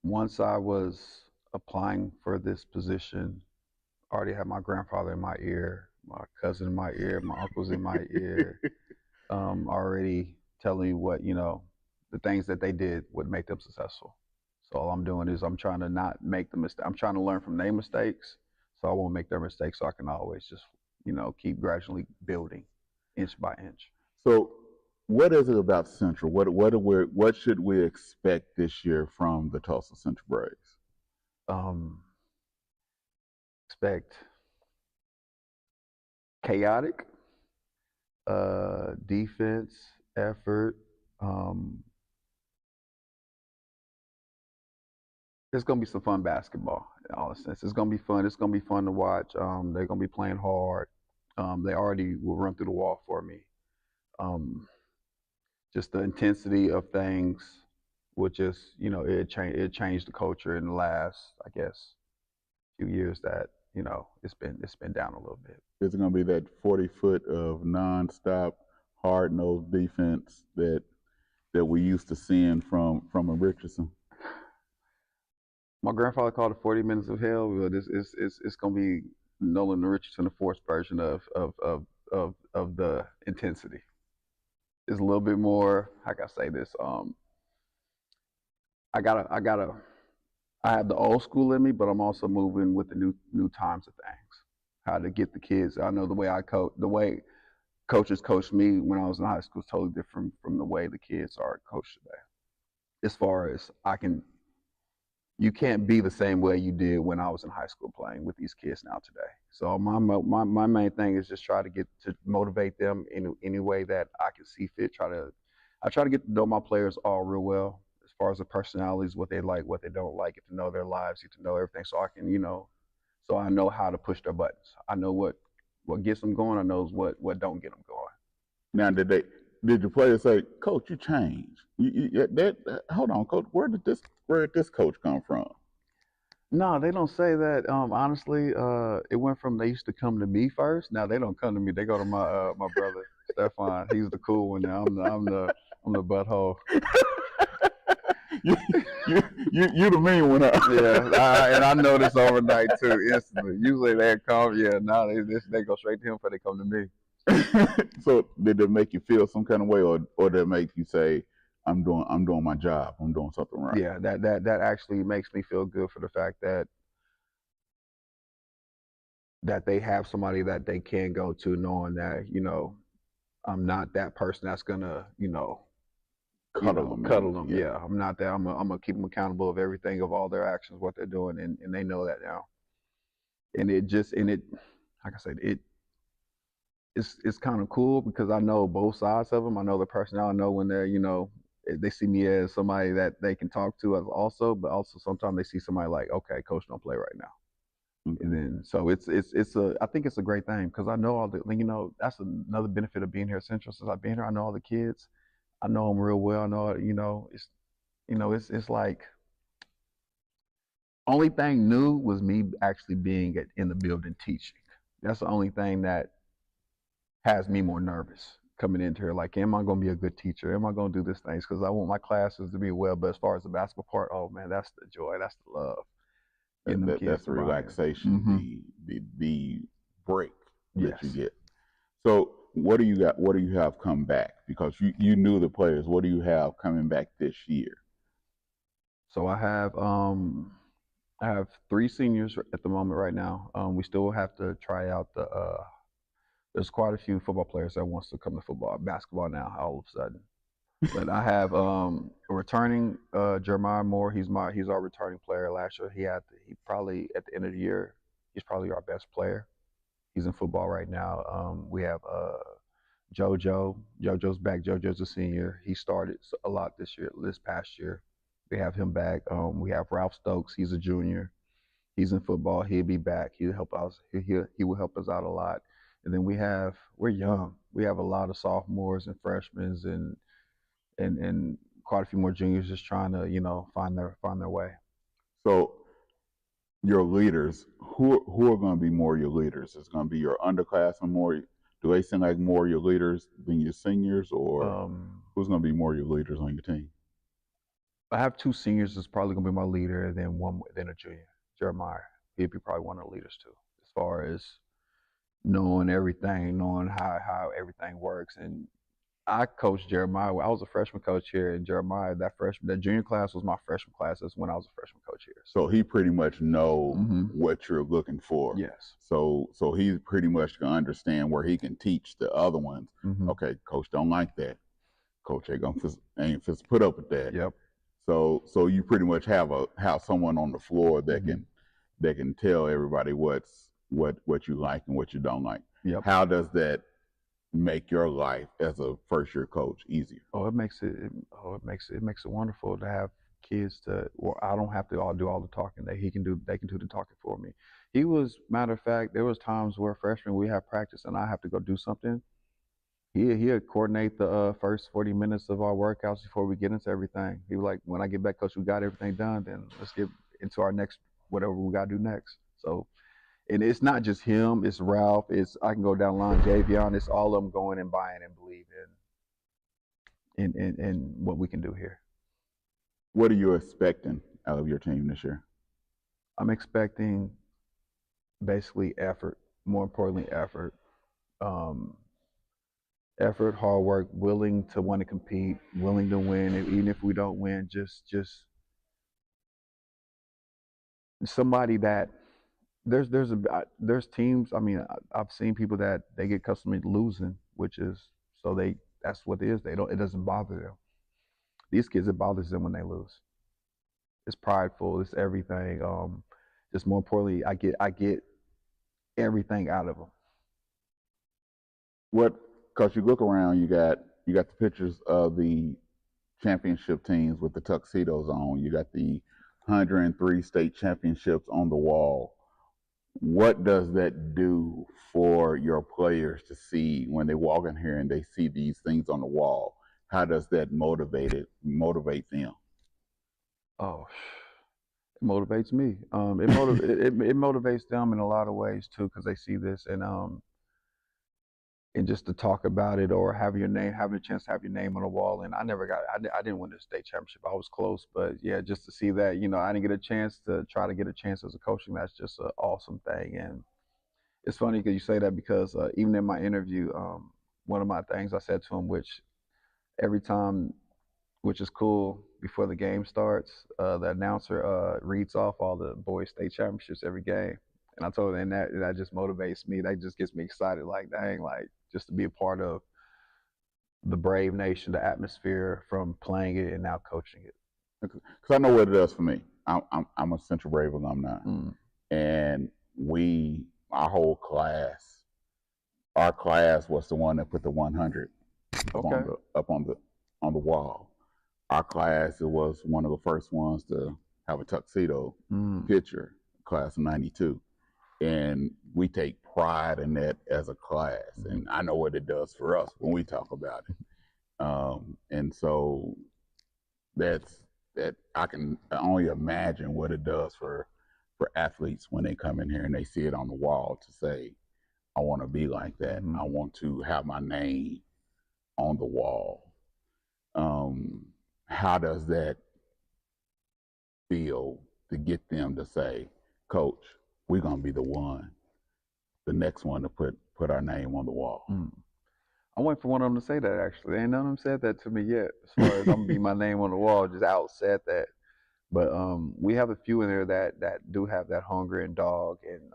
once I was applying for this position, I already had my grandfather in my ear, my cousin in my ear, my uncles in my ear, already telling me what, the things that they did would make them successful. So all I'm doing is I'm trying to not make the mistake. I'm trying to learn from their mistakes, so I won't make their mistakes, so I can always just keep gradually building inch by inch. So, what is it about Central? What should we expect this year from the Tulsa Central Braves? Expect chaotic defense, effort. It's gonna be some fun basketball in all sense. It's gonna be fun. It's gonna be fun to watch. They're gonna be playing hard. They already will run through the wall for me. Just the intensity of things will just, it changed the culture in the last, I guess, few years that, it's been down a little bit. Is it going to be that 40-foot of nonstop, hard-nosed defense that we used to seeing from a Richardson? My grandfather called it 40 minutes of hell. But it's going to be Nolan and Richardson, the fourth version of the intensity. It's a little bit more. How can I say this? I have the old school in me, but I'm also moving with the new times of things. How to get the kids. I know the way I coach, the way coaches coached me when I was in high school is totally different from the way the kids are coached today. As far as you can't be the same way you did when I was in high school playing with these kids now today. So my main thing is just try to get to motivate them in any way that I can see fit. I try to get to know my players all real well as far as the personalities, what they like, what they don't like, get to know their lives, get to know everything, so I can, so I know how to push their buttons. I know what gets them going. I know what don't get them going. Now, did your players say, "Coach, you changed"? Hold on, Coach. Where did this coach come from? No, they don't say that. Honestly, it went from they used to come to me first. Now they don't come to me. They go to my brother Stefan. He's the cool one now. I'm the butthole. you the mean one, huh? Yeah, and I know this overnight too, instantly. Usually they come, now they go straight to him before they come to me. So did it make you feel some kind of way, or did it make you say, I'm doing my job, I'm doing something right? Yeah, that actually makes me feel good for the fact that they have somebody that they can go to, knowing that, I'm not that person that's gonna, Cuddle them. Yeah, I'm not that. I'm gonna keep them accountable of everything, of all their actions, what they're doing, and they know that now. And like I said, it's kind of cool because I know both sides of them. I know the personality. I know when they're, they see me as somebody that they can talk to as also, but also sometimes they see somebody like, okay, coach don't play right now. Mm-hmm. And then, so I think it's a great thing because I know all the, that's another benefit of being here at Central. Since I've been here, I know all the kids. I know them real well. I know, it's like, only thing new was me actually being in the building teaching. That's the only thing that has me more nervous coming into here. Like, am I going to be a good teacher? Am I going to do this things? Because I want my classes to be well. But as far as the basketball part, oh man, that's the joy. That's the love. That's the relaxation, mm-hmm. the break that yes. you get. So what do you got? What do you have come back? Because you knew the players. What do you have coming back this year? So I have 3 seniors at the moment right now. We still have to try out there's quite a few football players that wants to come to basketball now all of a sudden. But I have a returning Jeremiah Moore. He's our returning player. Last year he probably at the end of the year he's probably our best player. He's in football right now. We have JoJo. JoJo's back. JoJo's a senior. He started a lot this past year. We have him back. We have Ralph Stokes. He's a junior. He's in football. He'll be back. He'll help us. He will help us out a lot. And then we're young. We have a lot of sophomores and freshmen and quite a few more juniors just trying to, find their way. So your leaders, who are going to be more your leaders? Is it going to be your underclassmen more? Do they seem like more your leaders than your seniors, or who's going to be more your leaders on your team? I have 2 seniors that's probably going to be my leader, and then a junior, Jeremiah. He'd be probably one of the leaders too, as far as knowing everything, knowing how everything works, and I coached Jeremiah. I was a freshman coach here, and Jeremiah, that junior class was my freshman class. That's when I was a freshman coach here. So he pretty much know what you're looking for. Yes. So he's pretty much gonna understand where he can teach the other ones. Okay, coach don't like that. Coach ain't just put up with that. Yep. So you pretty much have someone on the floor that can tell everybody what you like and what you don't like. Yep. How does that make your life as a first year coach easier? It makes it wonderful to have kids I don't have to do all the talking. They can do the talking for me. Matter of fact, there was times where freshmen we have practice and I have to go do something. He'd coordinate the first 40 minutes of our workouts before we get into everything. He was like, when I get back, coach, we got everything done, then let's get into our next, whatever we got to do next. So, and it's not just him, it's Ralph, I can go down the line, Javion, it's all of them going and buying and believing in what we can do here. What are you expecting out of your team this year? I'm expecting basically effort, more importantly, effort. Effort, hard work, willing to want to compete, willing to win, and even if we don't win, just somebody that there's teams. I mean, I've seen people that they get accustomed to losing, that's what it is. It doesn't bother them. These kids, it bothers them when they lose. It's prideful. It's everything. Just more importantly, I get everything out of them. Because you look around, you got the pictures of the championship teams with the tuxedos on. You got the 103 state championships on the wall. What does that do for your players to see when they walk in here and they see these things on the wall? How does that motivate them? Oh, it motivates me. It motivates them in a lot of ways too, because they see this and just to talk about it or having a chance to have your name on the wall. And I didn't win the state championship. I was close, but yeah, just to see that, I didn't get a chance to try to get a chance as a coaching. That's just an awesome thing. And it's funny because you say that because even in my interview, one of my things I said to him, which every time, which is cool, before the game starts, the announcer reads off all the boys state championships every game. And I told him that just motivates me. That just gets me excited. Like, dang, like just to be a part of the Brave Nation, the atmosphere from playing it and now coaching it. Because I know what it does for me. I'm a Central Brave alumni, and our whole class, our class was the one that put the 100 up on the wall. Our class was one of the first ones to have a tuxedo picture, class of '92. And we take pride in that as a class. And I know what it does for us when we talk about it. And so that I can only imagine what it does for athletes when they come in here and they see it on the wall to say, I want to be like that. I want to have my name on the wall. How does that feel to get them to say, Coach, we're going to be the next one to put our name on the wall? I'm waiting for one of them to say that, actually. Ain't none of them said that to me yet, as far as I'm going to be my name on the wall, just out said that. But we have a few in there that do have that hunger and dog, and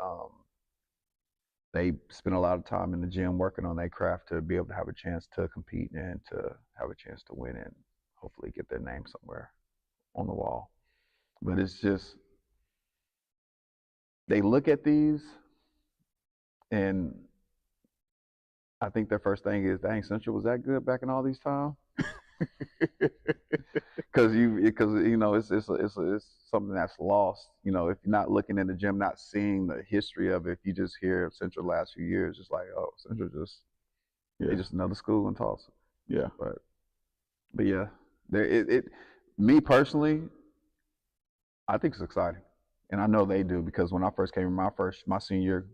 they spend a lot of time in the gym working on their craft to be able to have a chance to compete and to have a chance to win and hopefully get their name somewhere on the wall. But it's just, they look at these, and I think their first thing is, dang, Central was that good back in all these times? Because it's something that's lost. If you're not looking in the gym, not seeing the history of it, if you just hear Central the last few years, it's like, oh, Central they're just another school in Tulsa. Yeah. But yeah, me personally, I think it's exciting. And I know they do, because when I first came in my senior year,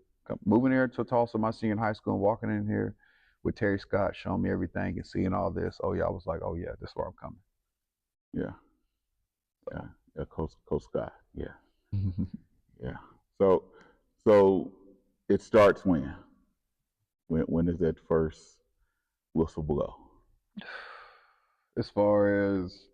moving here to Tulsa, my senior in high school, and walking in here with Terry Scott showing me everything and seeing all this, I was like, oh yeah, this is where I'm coming. Yeah, Coach Scott. Yeah. Yeah. So it starts when? When is that first whistle blow? As far as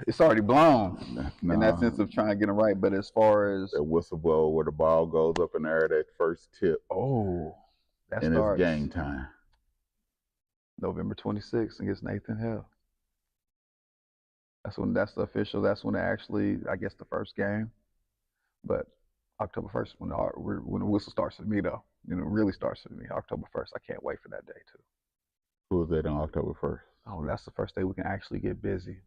it's already blown in that sense of trying to get them right, but as far as that whistle blow where the ball goes up in the air, that first tip, that and starts it's game time. November 26th against Nathan Hill. That's the official. That's when actually, I guess, the first game. But October 1st when the whistle starts for me, though. Really starts for me. October 1st. I can't wait for that day too. Who is that on October 1st? Oh, that's the first day we can actually get busy,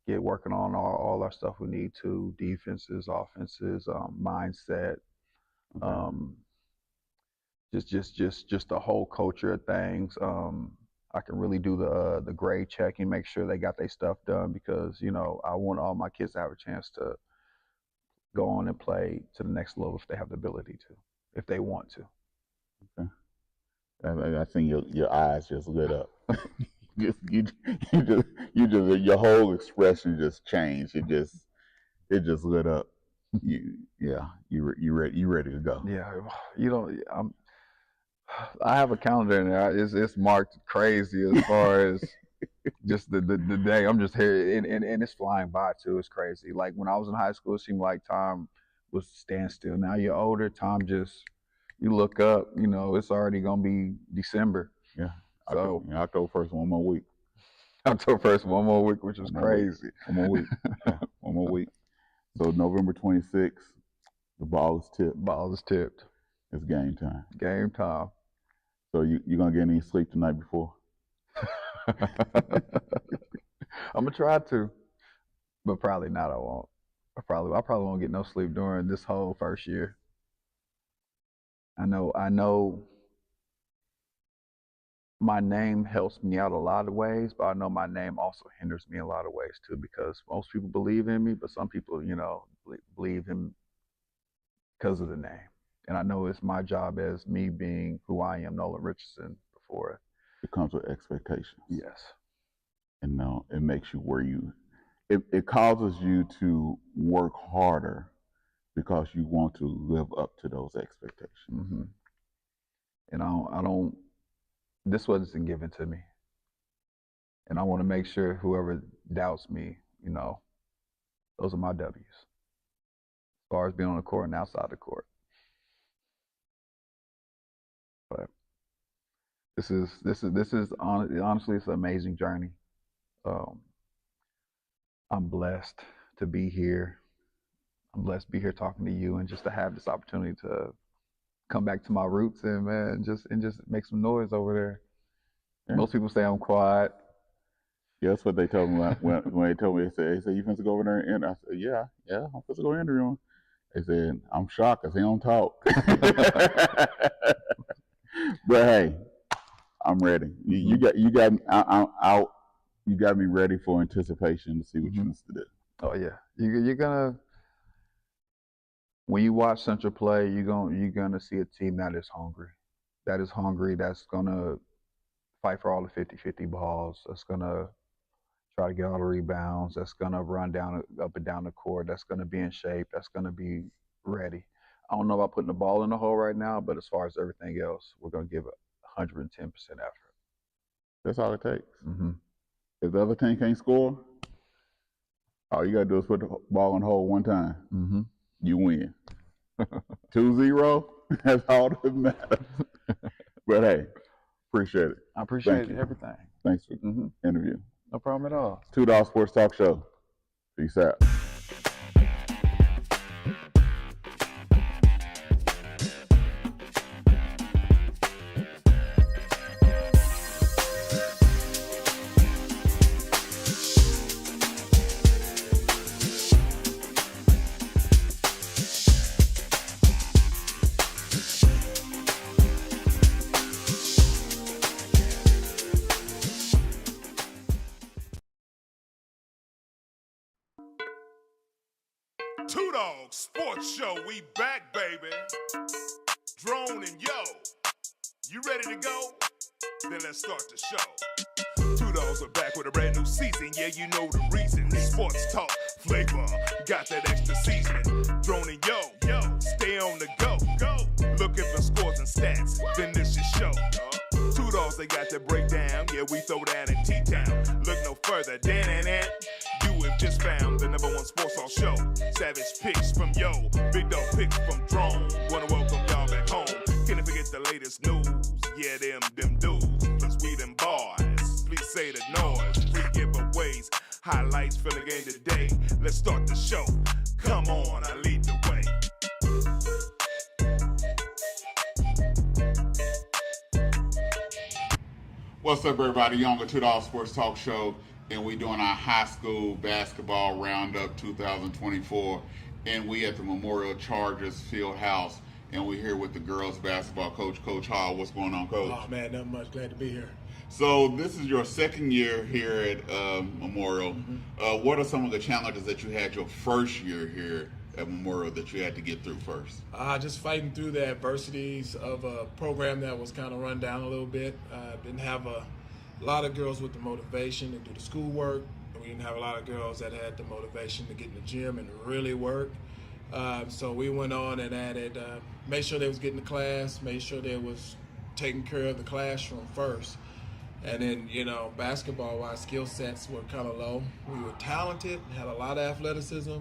get working on all our stuff we need to, defenses, offenses, mindset, just the whole culture of things. I can really do the grade checking, make sure they got their stuff done because I want all my kids to have a chance to go on and play to the next level if they have the ability to, if they want to. Okay. I think your eyes just lit up. Your whole expression just changed. It just lit up. You ready to go. Yeah, I have a calendar in there. It's marked crazy as far as just the day. I'm just here, and it's flying by too. It's crazy. Like when I was in high school, it seemed like time was standstill. Now you're older, time just you look up. It's already gonna be December. Yeah. So October 1st, one more week. October 1st, one more week, which is crazy. One more week. One more week. So November 26th, the ball is tipped. Ball is tipped. It's game time. Game time. So you gonna get any sleep the night before? I'm gonna try to, but probably not. I won't. I probably won't get no sleep during this whole first year. I know. My name helps me out a lot of ways, but I know my name also hinders me in a lot of ways too, because most people believe in me, but some people, believe in because of the name. And I know it's my job as me being who I am, Nolan Richardson, before. It comes with expectations. Yes. And it makes you it causes you to work harder because you want to live up to those expectations. Mm-hmm. And I don't, this wasn't given to me. And I want to make sure whoever doubts me, those are my W's. As far as being on the court and outside the court. But this is honestly, it's an amazing journey. I'm blessed to be here. I'm blessed to be here talking to you and just to have this opportunity to come back to my roots and just make some noise over there. Yeah. Most people say I'm quiet. Yeah, that's what they told me when they told me. They said you finna go over there and I said, yeah, I'm finna go interview him. They said, I'm shocked because he don't talk. But hey, I'm ready. You got me out. You got me ready for anticipation to see what you want to do. Oh yeah, you're gonna. When you watch Central play, you're gonna see a team that is hungry. That's gonna fight for all the 50-50 balls. That's gonna try to get all the rebounds. That's gonna run up and down the court. That's gonna be in shape. That's gonna be ready. I don't know about putting the ball in the hole right now, but as far as everything else, we're gonna give 110% effort. That's all it takes. Mm-hmm. If the other team can't score, all you gotta do is put the ball in the hole one time. Mm-hmm. You win. 2-0, that's all that matters. But hey, appreciate it. I appreciate everything. Thanks for the interview. No problem at all. 2Dawgs Sports Talk Show. Peace out. Sports Show, we back, baby. Drone and yo, you ready to go? Then let's start the show. 2Dawgs are back with a brand new season. Yeah, you know the reason. Sports talk, flavor, got that extra seasoning. Drone and yo, stay on the go. Looking for scores and stats, then this your show. 2Dawgs they got to break down. Yeah, we throw down in T-Town. Look no further, Dan and Ant. You have just found the #1 sports talk show. Savage picks from Yo, big dog picks from Drone. Wanna welcome y'all back home. Can't forget the latest news. Yeah, them dudes. Plus we them boys. Please say the noise. Free giveaways. Highlights for the game today. Let's start the show. Come on, I lead the way. What's up, everybody? You're on the 2Dawgs Sports Talk Show, and we're doing our high school basketball roundup 2024. And we at the Memorial Chargers Field House, and we're here with the girls basketball coach, Coach Hall. What's going on, Coach? Oh man, nothing much. Glad to be here. So this is your second year here at Memorial. What are some of the challenges that you had your first year here at Memorial that you had to get through first? Just fighting through the adversities of a program that was kind of run down a little bit. Didn't have a lot of girls with the motivation to do the schoolwork. We didn't have a lot of girls that had the motivation to get in the gym and really work. So we went on and added, made sure they was getting to class, made sure they was taking care of the classroom first. And then, basketball-wise, skill sets were kind of low. We were talented, had a lot of athleticism,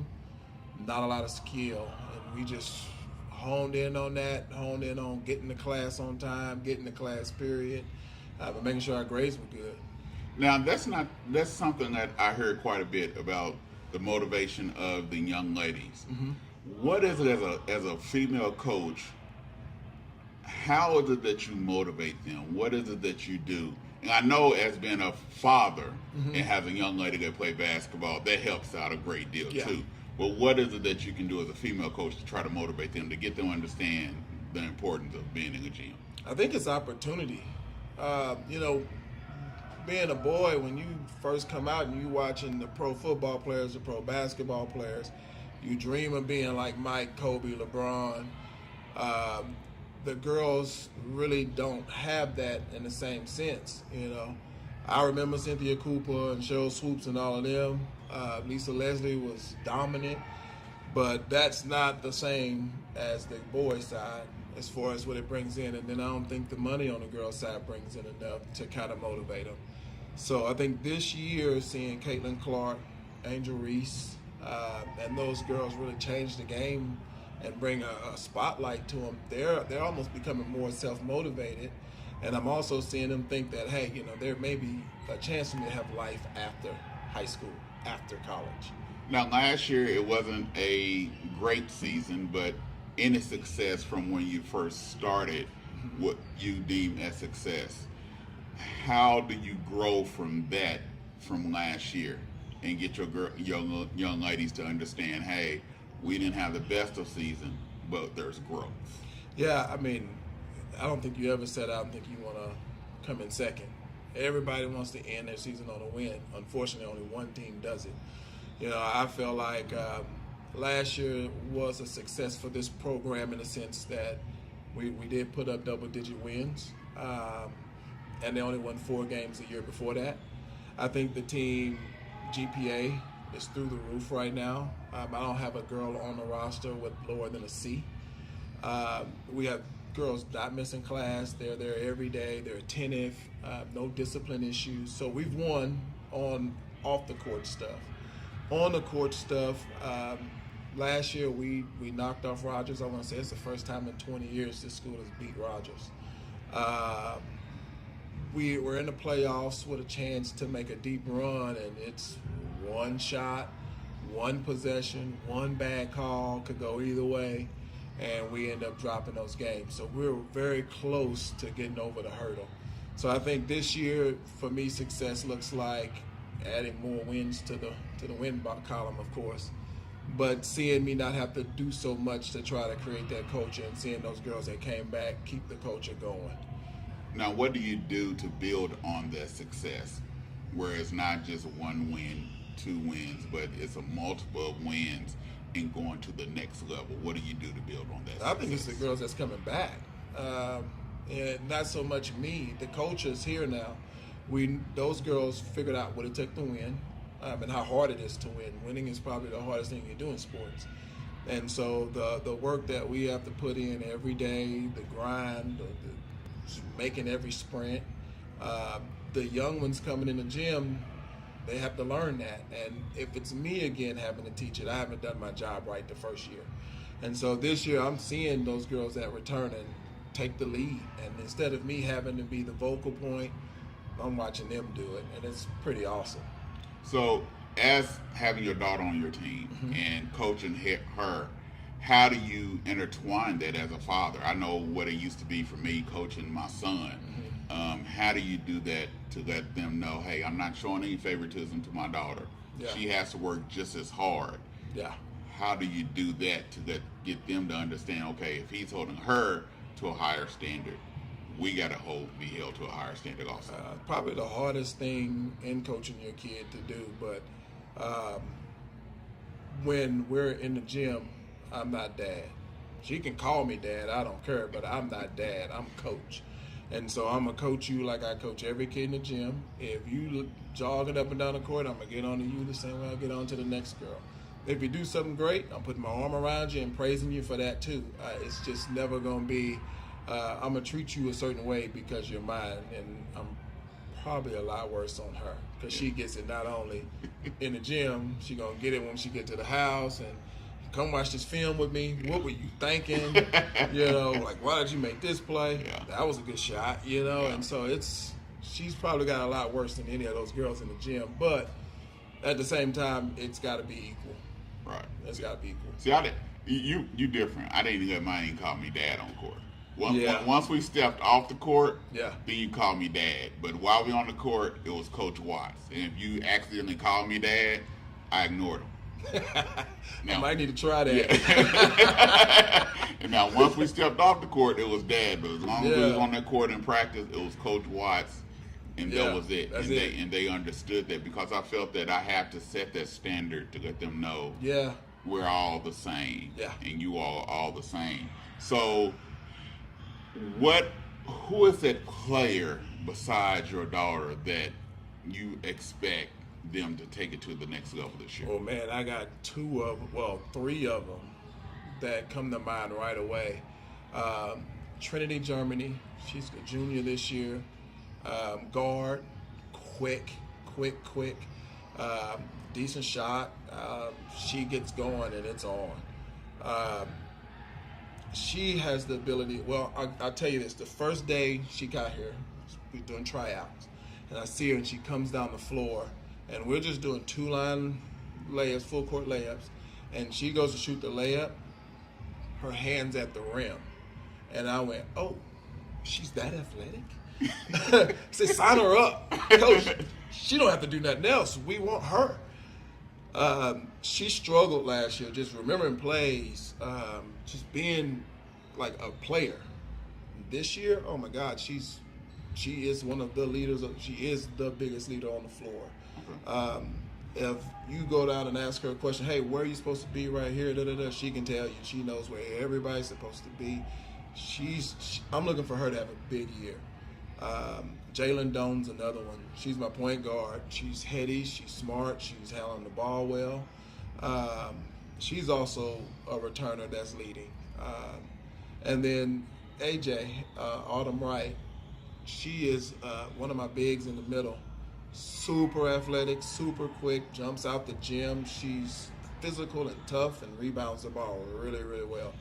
not a lot of skill. And we just honed in on that, honed in on getting to class on time, getting to class period, but making sure our grades were good. Now, that's something that I heard quite a bit about, the motivation of the young ladies. What is it as a female coach? How is it that you motivate them? What is it that you do? And I know as being a father and having a young lady that play basketball, that helps out a great deal too. But what is it that you can do as a female coach to try to motivate them, to get them to understand the importance of being in a gym? I think it's opportunity. Being a boy, when you first come out and you watching the pro football players, the pro basketball players, you dream of being like Mike, Kobe, LeBron. The girls really don't have that in the same sense, I remember Cynthia Cooper and Cheryl Swoops and all of them. Lisa Leslie was dominant, but that's not the same as the boys' side as far as what it brings in. And then I don't think the money on the girls' side brings in enough to kind of motivate them. So I think this year, seeing Caitlin Clark, Angel Reese, and those girls really change the game and bring a spotlight to them, they're almost becoming more self-motivated. And I'm also seeing them think that, hey, there may be a chance for me to have life after high school, after college. Now, last year it wasn't a great season, but any success from when you first started, what you deem as success, how do you grow from that from last year and get your young ladies to understand, hey, we didn't have the best of season, but there's growth? Yeah, I don't think you ever set out and think you want to come in second. Everybody wants to end their season on a win. Unfortunately, only one team does it. I feel like last year was a success for this program in the sense that we did put up double-digit wins, and they only won 4 games a year before that. I think the team GPA is through the roof right now. I don't have a girl on the roster with lower than a C. We have girls not missing class. They're there every day. They're attentive. No discipline issues. So we've won on off the court stuff. On the court stuff, last year we knocked off Rogers. I want to say it's the first time in 20 years this school has beat Rogers. We were in the playoffs with a chance to make a deep run, and it's one shot, one possession, one bad call, could go either way, and we end up dropping those games. So we're very close to getting over the hurdle. So I think this year, for me, success looks like adding more wins to the win column, of course, but seeing me not have to do so much to try to create that culture, and seeing those girls that came back keep the culture going. Now, what do you do to build on that success, where it's not just one win, 2 wins, but it's a multiple of wins and going to the next level? What do you do to build on that success? I think it's the girls that's coming back. And not so much me. The culture is here now. Those girls figured out what it took to win, and how hard it is to win. Winning is probably the hardest thing you do in sports. And so the work that we have to put in every day, the grind, making every sprint, The young ones coming in the gym, they have to learn that. And if it's me again having to teach it, I haven't done my job right the first year. And so this year I'm seeing those girls that return and take the lead. And instead of me having to be the vocal point, I'm watching them do it. And it's pretty awesome. So as having your daughter on your team and coaching her, how do you intertwine that as a father? I know what it used to be for me coaching my son. How do you do that to let them know, hey, I'm not showing any favoritism to my daughter. Yeah. She has to work just as hard. Yeah. How do you do that to get them to understand, okay, if he's holding her to a higher standard, we got to be held to a higher standard also? Probably the hardest thing in coaching your kid to do, but when we're in the gym, I'm not dad. She can call me dad, I don't care, but I'm not dad, I'm coach. And so I'm going to coach you like I coach every kid in the gym. If you look jogging up and down the court, I'm going to get on to you the same way I get on to the next girl. If you do something great, I'm putting my arm around you and praising you for that too. It's just never going to be, I'm going to treat you a certain way because you're mine. And I'm probably a lot worse on her because she gets it not only in the gym, she going to get it when she get to the house and come watch this film with me. What were you thinking? Like, why did you make this play? Yeah. That was a good shot, Yeah. And so she's probably got a lot worse than any of those girls in the gym. But at the same time, it's got to be equal. Right. It's got to be equal. See, you different. I didn't let mine call me dad on court. Once we stepped off the court, then you call me dad. But while we on the court, it was Coach Watts. And if you accidentally called me dad, I ignored him. Now, I might need to try that. Yeah. And now, once we stepped off the court, it was dad. But as long as we was on that court in practice, it was Coach Watts, and that was it. And they understood that because I felt that I have to set that standard to let them know we're all the same. Yeah. And you all the same. So, who is that player besides your daughter that you expect them to take it to the next level this year? Oh man, I got three of them that come to mind right away. Trinity Germany, she's a junior this year. Guard, quick, decent shot. She gets going and it's on. She has the ability, I'll tell you this, the first day she got here, we're doing tryouts, and I see her and she comes down the floor, and we're just doing two-line layups, full-court layups, and she goes to shoot the layup, her hand's at the rim. And I went, oh, she's that athletic? Say, sign her up. Coach, she don't have to do nothing else. We want her. She struggled last year, just remembering plays, just being like a player. This year, oh my God, she is one of the leaders. She is the biggest leader on the floor. If you go down and ask her a question, hey, where are you supposed to be right here? She can tell you. She knows where everybody's supposed to be. I'm looking for her to have a big year. Jalen Doan's another one. She's my point guard. She's heady. She's smart. She's handling the ball well. She's also a returner that's leading. And then AJ, Autumn Wright, she is one of my bigs in the middle. Super athletic, super quick, jumps out the gym. She's physical and tough and rebounds the ball really, really well.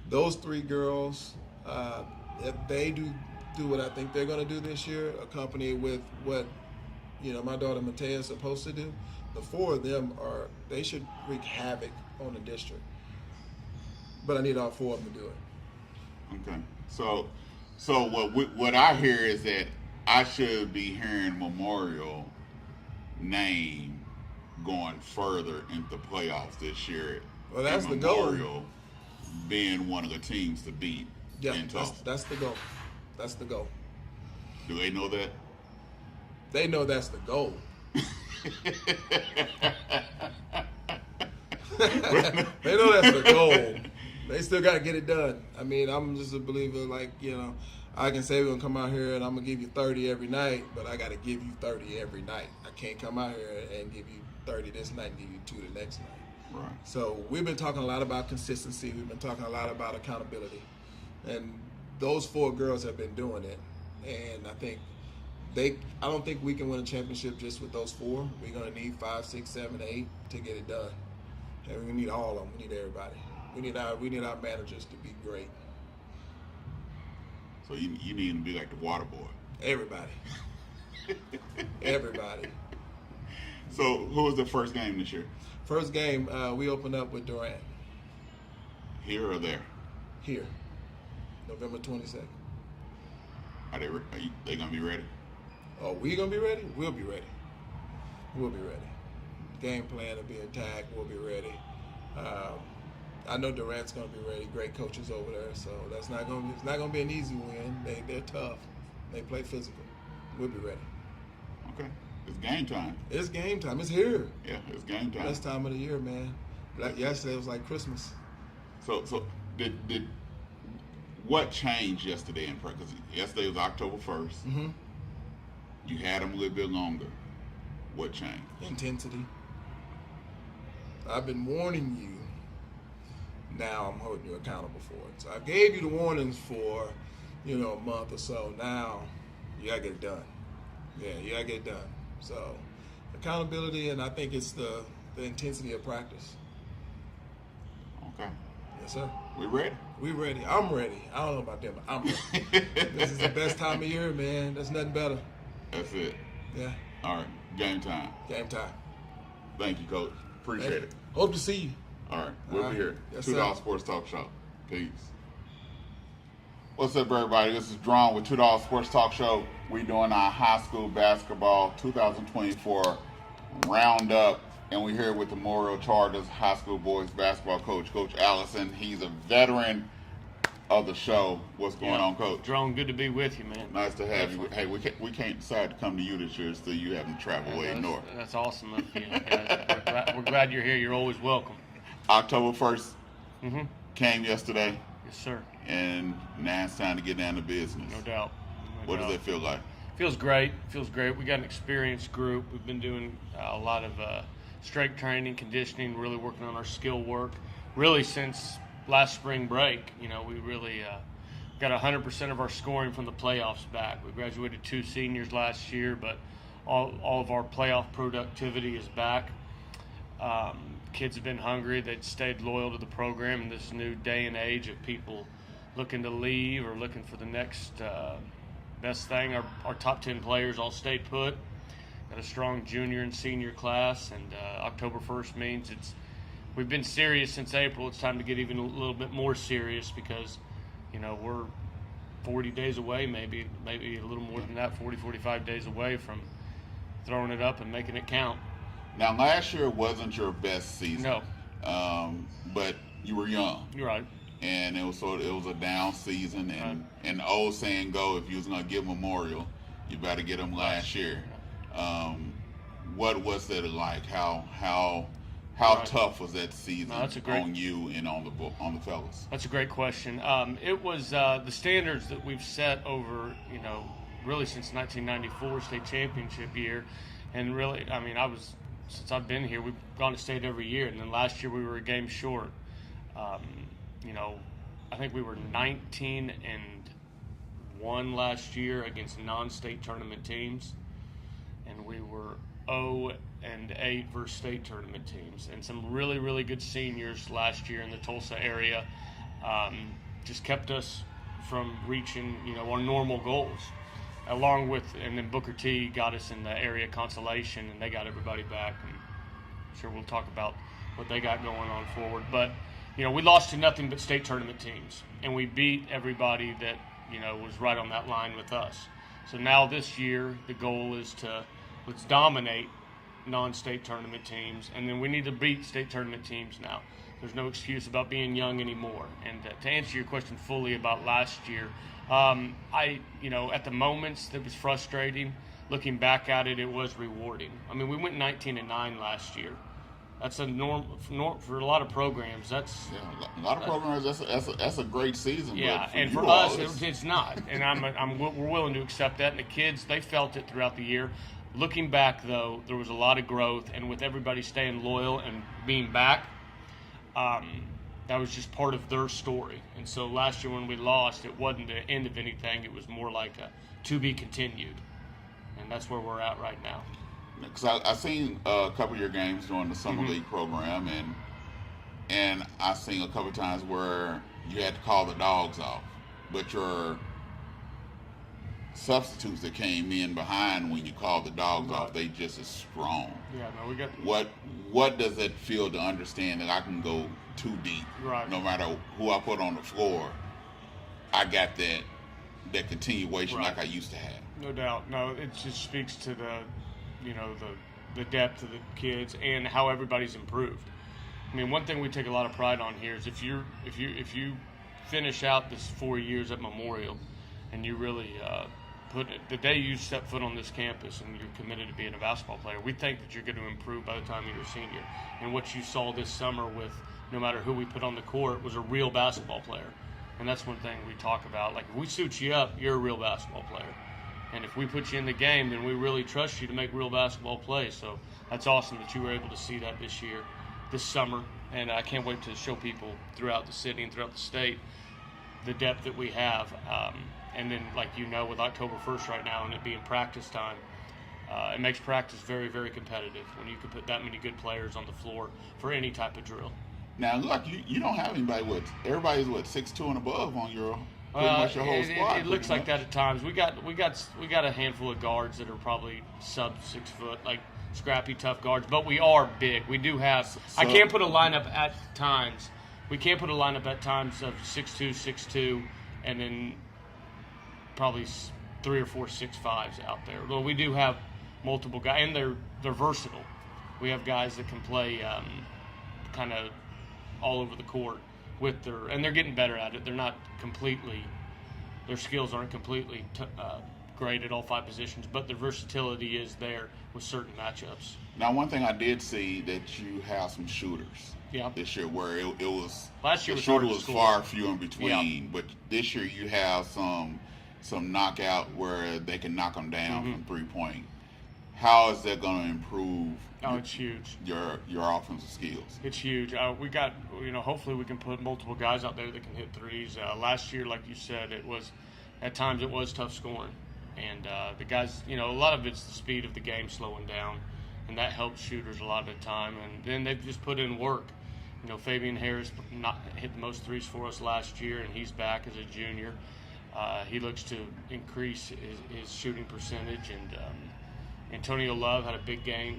Those three girls, if they do what I think they're going to do this year, accompanied with what my daughter Matea is supposed to do, the four of them they should wreak havoc on the district. But I need all four of them to do it. Okay. So what I hear is that I should be hearing Memorial name going further into playoffs this year. Well, that's the goal. Memorial being one of the teams to beat. Yeah, that's the goal. That's the goal. Do they know that? They know that's the goal. They know that's the goal. They still got to get it done. I mean, I'm just a believer, I can say we're going to come out here and I'm going to give you 30 every night, but I got to give you 30 every night. I can't come out here and give you 30 this night and give you 2 the next night. Right. So we've been talking a lot about consistency. We've been talking a lot about accountability. And those four girls have been doing it. And I think I don't think we can win a championship just with those 4. We're gonna need 5, 6, 7, 8 to get it done. And we need all of them. We need everybody. We need our managers to be great. So you need to be like the water boy. Everybody. Everybody. So who was the first game this year? First game, we opened up with Durant. Here or there? Here. November 22nd. Are they gonna be ready? Oh, we gonna be ready? We'll be ready. We'll be ready. Game plan will be intact. We'll be ready. I know Durant's gonna be ready. Great coaches over there, so it's not gonna be an easy win. They're tough. They play physical. We'll be ready. Okay. It's game time. It's game time. It's here. Yeah, it's game time. Best time of the year, man. Like yesterday was like Christmas. So did what changed yesterday in practice? Yesterday was October 1st. Mm-hmm. You had them a little bit longer. What changed? Intensity. I've been warning you. Now I'm holding you accountable for it. So I gave you the warnings for, a month or so. Now you gotta get it done. Yeah, you gotta get it done. So accountability, and I think it's the intensity of practice. Okay. Yes, sir. We ready? We ready. I'm ready. I don't know about them, but I'm ready. This is the best time of year, man. There's nothing better. That's it. Yeah. All right. Game time. Game time. Thank you, Coach. Appreciate it. Hope to see you. All right. We'll be here. Yes, 2Dawgs Sports Talk Show. Peace. What's up, everybody? This is Drawn with 2Dawgs Sports Talk Show. We're doing our high school basketball 2024 roundup, and we're here with the Memorial Chargers high school boys basketball coach, Coach Allison. He's a veteran of the show. What's going on, Coach? Drone, good to be with you, man. Nice to have you. Hey, we can't decide to come to you this year, so you having to travel way north. That's awesome of you. Yeah, we're glad you're here. You're always welcome. October 1st Mm-hmm. came yesterday, Yes, sir. and now it's time to get down to business. No doubt. What does it feel like? Feels great. We got an experienced group. We've been doing a lot of strength training, conditioning, really working on our skill work, really since last spring break. We really got 100% of our scoring from the playoffs back. We graduated 2 seniors last year, but all of our playoff productivity is back. Kids have been hungry. They've stayed loyal to the program in this new day and age of people looking to leave or looking for the next best thing. Our top 10 players all stayed put. Got a strong junior and senior class, and October 1st means we've been serious since April. It's time to get even a little bit more serious because, we're 40 days away, maybe a little more than that, 40, 45 days away from throwing it up and making it count. Now, last year wasn't your best season. No. But you were young. You're right. And it was a down season, and the old saying go, if you was gonna give Memorial, you better get them last year. What was it like? How tough was that season on you and on the fellas? That's a great question. It was the standards that we've set over, really since 1994 state championship year, and really, since I've been here, we've gone to state every year, and then last year we were a game short. I think we were 19-1 last year against non-state tournament teams, and we were 0-8 versus state tournament teams, and some really, really good seniors last year in the Tulsa area just kept us from reaching, our normal goals. And then Booker T got us in the area consolation, and they got everybody back. And I'm sure we'll talk about what they got going on forward. But, we lost to nothing but state tournament teams, and we beat everybody that, was right on that line with us. So now this year, the goal is let's dominate non-state tournament teams, and then we need to beat state tournament teams now. There's no excuse about being young anymore. And to answer your question fully about last year, at the moments that was frustrating. Looking back at it, it was rewarding. We went 19-9 last year. That's a norm for a lot of programs. A lot of programs. That's a great season. Yeah, but and for us, it's not. And we're willing to accept that. And the kids, they felt it throughout the year. Looking back, though, there was a lot of growth, and with everybody staying loyal and being back, that was just part of their story. And so last year when we lost, it wasn't the end of anything. It was more like a to be continued. and that's where we're at right now. Because I seen a couple of your games during the summer league program, and I seen a couple of times where you had to call the dogs off, but your substitutes that came in behind when you called the dogs off, they just as strong. Yeah, no, we got. What does it feel to understand that I can go too deep, right? No matter who I put on the floor, I got that continuation right. like I used to have. No doubt. No, it just speaks to the depth of the kids and how everybody's improved. I mean, one thing we take a lot of pride on here is if you finish out this 4 years at Memorial, and you really the day you step foot on this campus and you're committed to being a basketball player, we think that you're going to improve by the time you're a senior. And what you saw this summer with no matter who we put on the court was a real basketball player. And that's one thing we talk about. Like, if we suit you up, you're a real basketball player. And if we put you in the game, then we really trust you to make real basketball plays. So that's awesome that you were able to see that this summer. And I can't wait to show people throughout the city and throughout the state the depth that we have. And then, with October 1st right now and it being practice time, it makes practice very, very competitive when you can put that many good players on the floor for any type of drill. Now, look, you don't have anybody everybody's 6'2" and above on your pretty much your whole squad. It looks like that at times. We got a handful of guards that are probably sub 6 foot, like scrappy, tough guards, but we are big. We do have. I can't put a lineup at times. We can't put a lineup at times of 6'2", 6'2", and then probably 3 or 4 6'5s out there. Well, we do have multiple guys, and they're versatile. We have guys that can play kind of all over the court and they're getting better at it. They're not completely, their skills aren't completely great at all 5 positions, but their versatility is there with certain matchups. Now, one thing I did see that you have some shooters. Yeah. This year, where it was last year the shooter was far few in between, but this year you have some knockout where they can knock them down from 3-point. How is that going to improve? It's huge. Your offensive skills. It's huge. We got, hopefully we can put multiple guys out there that can hit threes. Last year, like you said, at times it was tough scoring. And the guys, a lot of it's the speed of the game slowing down, and that helps shooters a lot of the time. And then they've just put in work. Fabian Harris hit the most threes for us last year, and he's back as a junior. He looks to increase his shooting percentage, and Antonio Love had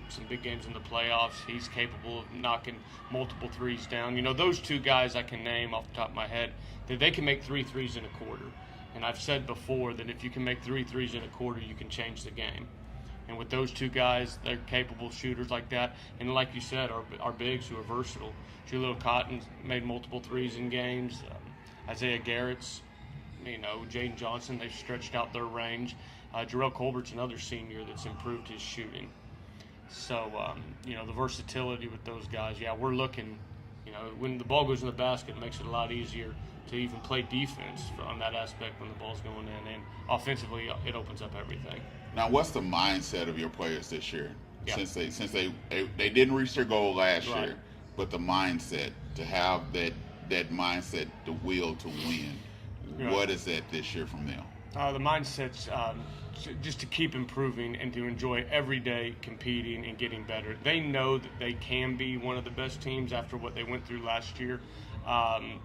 some big games in the playoffs. He's capable of knocking multiple threes down. Those 2 guys I can name off the top of my head, that they can make 3 threes in a quarter. And I've said before that if you can make 3 threes in a quarter, you can change the game. And with those 2 guys, they're capable shooters like that. And like you said, our bigs who are versatile. Julio Cotton made multiple threes in games. Isaiah Garrett's, Jaden Johnson, they've stretched out their range. Jarrell Colbert's another senior that's improved his shooting. So, the versatility with those guys, we're looking, when the ball goes in the basket, it makes it a lot easier to even play defense on that aspect when the ball's going in. And offensively, it opens up everything. Now, what's the mindset of your players this year? Yeah. Since they didn't reach their goal last year, but the mindset, to have that mindset, the will to win, what is that this year from them? The mindset's just to keep improving and to enjoy every day competing and getting better. They know that they can be one of the best teams after what they went through last year.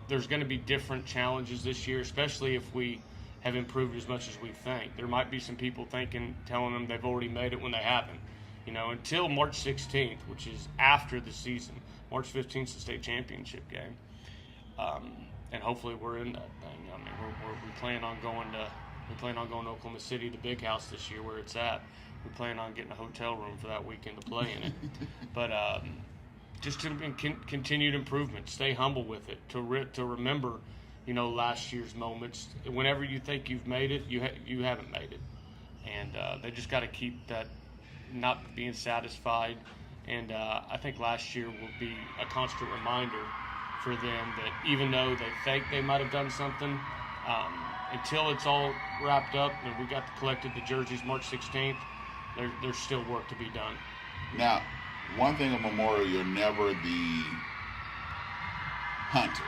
There's going to be different challenges this year, especially if we have improved as much as we think. There might be some people telling them they've already made it when they haven't. Until March 16th, which is after the season. March 15th is the state championship game. And hopefully we're in that thing. I mean, we plan on going to Oklahoma City, the big house this year where it's at. We plan on getting a hotel room for that weekend to play in it. But just to continued improvement, stay humble with it, to remember, last year's moments. Whenever you think you've made it, you haven't made it. And they just got to keep that, not being satisfied. And I think last year will be a constant reminder for them that even though they think they might have done something, until it's all wrapped up and we got collected the jerseys March 16th, there's still work to be done. Now, one thing at Memorial, you're never the hunter.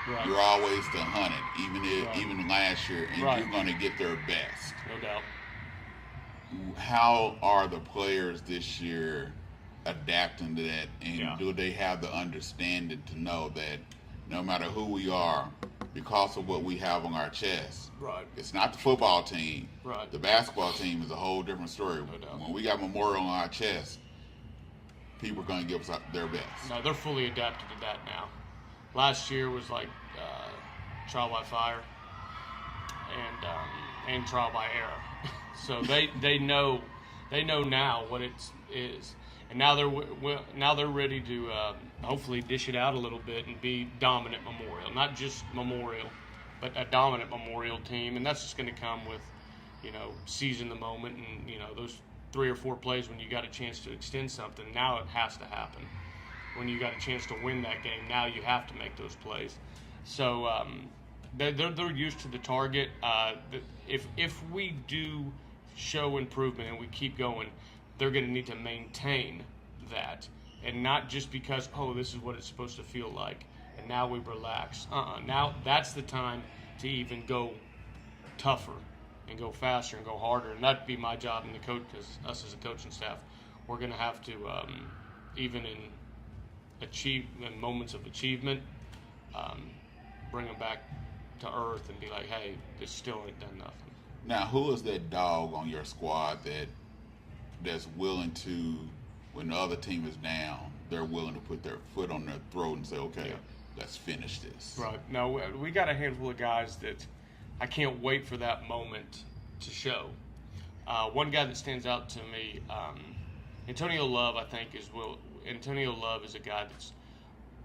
Right. You're always the hunted, even last year, and right. You're going to get their best. No doubt. how are the players this year adapting to that, and do they have the understanding to know that no matter who we are, because of what we have on our chest, Right. it's not the football team. Right. The basketball team is a whole different story. No doubt. When we got Memorial on our chest, people are going to give us their best. No, they're fully adapted to that now. Last year was like trial by fire and trial by error. So they know now what it is, and now they're ready to hopefully dish it out a little bit and be dominant Memorial, not just Memorial, but a dominant Memorial team, and that's just going to come with seizing the moment and those 3 or 4 plays when you got a chance to extend something. Now it has to happen. When you got a chance to win that game, now you have to make those plays. So they're used to the target. If we do show improvement and we keep going, they're going to need to maintain that, and not just because this is what it's supposed to feel like, and now we relax. Now that's the time to even go tougher and go faster and go harder, and that'd be my job and the coach, because us as a coaching staff, we're going to have to even in moments of achievement, bring them back to earth and be like, hey, this still ain't done nothing. Now, who is that dog on your squad that's willing to, when the other team is down, they're willing to put their foot on their throat and say, okay, let's finish this? Right. Now, we got a handful of guys that I can't wait for that moment to show. One guy that stands out to me, Antonio Love, I think, Antonio Love is a guy that's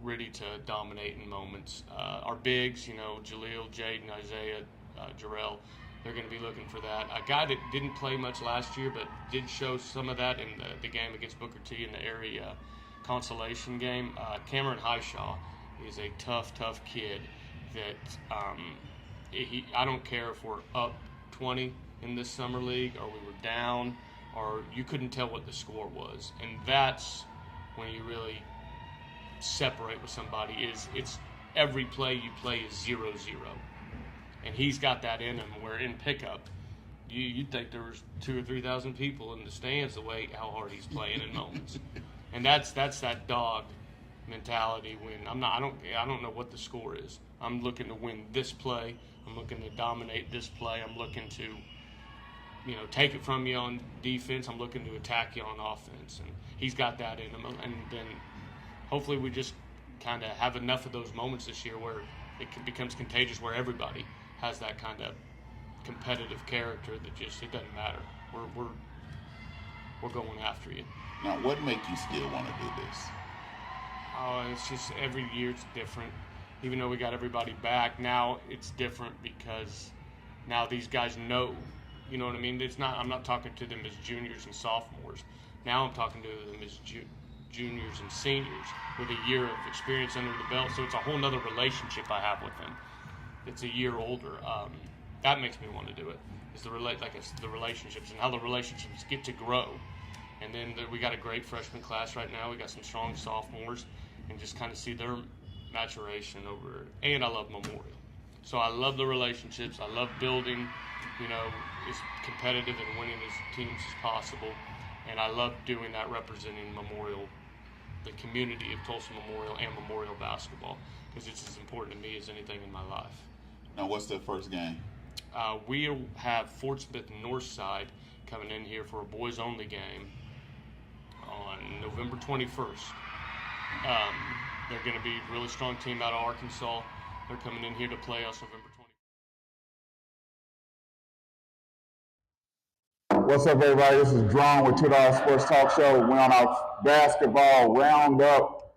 ready to dominate in moments. Our bigs, Jaleel, Jaden, Isaiah, Jarrell, they're going to be looking for that. A guy that didn't play much last year, but did show some of that in the game against Booker T in the area consolation game. Cameron Highshaw is a tough kid that I don't care if we're up 20 in this summer league or we were down or you couldn't tell what the score was. And that's when you really separate with somebody. It's every play you play is 0-0. And he's got that in him, where in pickup, you'd think there was 2,000 or 3,000 people in the stands the way how hard he's playing in moments. And that's that dog mentality when I don't know what the score is. I'm looking to win this play. I'm looking to dominate this play. I'm looking to, take it from you on defense. I'm looking to attack you on offense. And he's got that in him. And then hopefully we just kind of have enough of those moments this year where it becomes contagious, where everybody has that kind of competitive character that just, it doesn't matter. We're going after you. Now, what makes you still want to do this? It's just every year it's different. Even though we got everybody back, now it's different because now these guys know. You know what I mean? I'm not talking to them as juniors and sophomores. Now I'm talking to them as juniors and seniors with a year of experience under the belt. So it's a whole nother relationship I have with them. It's a year older. That makes me want to do it. It's the relationships and how the relationships get to grow. And then we got a great freshman class right now. We got some strong sophomores, and just kind of see their maturation over. And I love Memorial. So I love the relationships. I love building, as competitive and winning as teams as possible. And I love doing that, representing Memorial, the community of Tulsa Memorial and Memorial basketball, because it's as important to me as anything in my life. Now, what's the first game? We have Fort Smith Northside coming in here for a boys-only game on November 21st. They're going to be a really strong team out of Arkansas. They're coming in here to play us November 21st. What's up, everybody? This is Drawn with 2Dawgs Sports Talk Show. We're on our basketball roundup.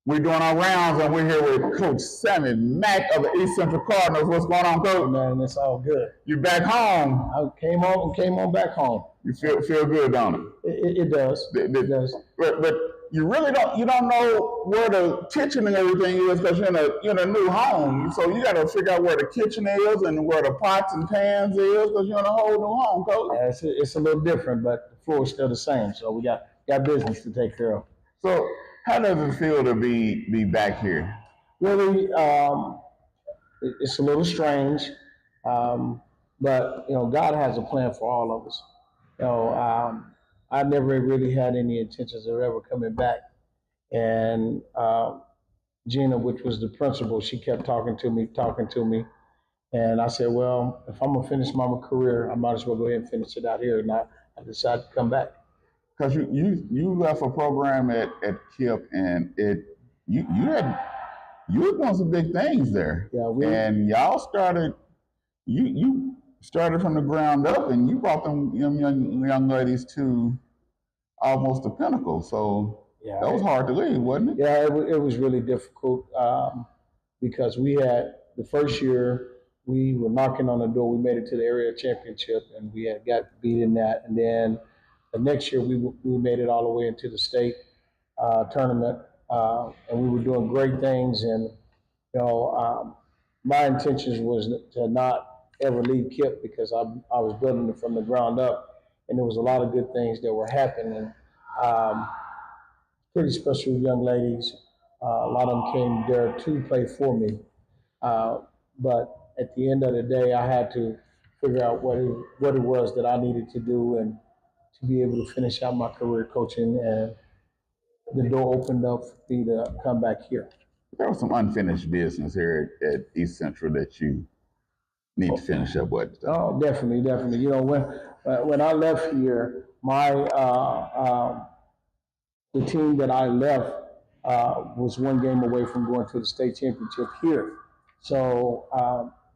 We're doing our rounds, and we're here with Coach Samy Mack of the East Central Cardinals. What's going on, Coach? Man, it's all good. You back home? I came on back home. You feel good, don't it? It does. It does. But you really don't know where the kitchen and everything is, because you're in a new home. So you got to figure out where the kitchen is and where the pots and pans is, because you're in a whole new home, Coach. Yeah, it's a little different, but the floor is still the same. So we got business to take care of. So how does it feel to be back here? Really, it's a little strange, but God has a plan for all of us. I never really had any intentions of ever coming back. And Gina, which was the principal, she kept talking to me. And I said, well, if I'm gonna finish my career, I might as well go ahead and finish it out here. And I decided to come back. Because you left a program at KIPP, and you were doing some big things there. Yeah, and y'all started you started from the ground up, and you brought them young ladies to almost the pinnacle. So that was hard to leave, wasn't it? Yeah, it was really difficult because we had the first year we were knocking on the door. We made it to the area championship, and we had got beat in that. And then the next year we made it all the way into the state tournament, and we were doing great things. And my intentions was to not ever leave KIPP because I was building it from the ground up, and there was a lot of good things that were happening. Pretty special young ladies. A lot of them came there to play for me. But at the end of the day, I had to figure out what it was that I needed to do and to be able to finish out my career coaching. And the door opened up for me to come back here. There was some unfinished business here at East Central that you need to finish up with. Oh, definitely. When I left here, the team that I left was one game away from going to the state championship here. So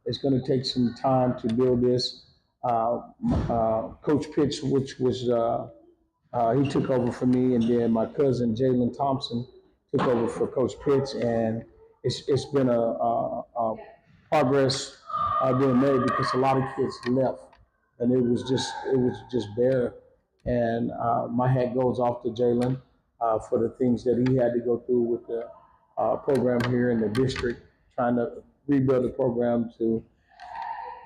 it's going to take some time to build this. Coach Pitts, which was he took over for me, and then my cousin Jalen Thompson took over for Coach Pitts, and it's been a progress being made because a lot of kids left, and it was just bare. And my hat goes off to Jalen for the things that he had to go through with the program here in the district, trying to rebuild the program to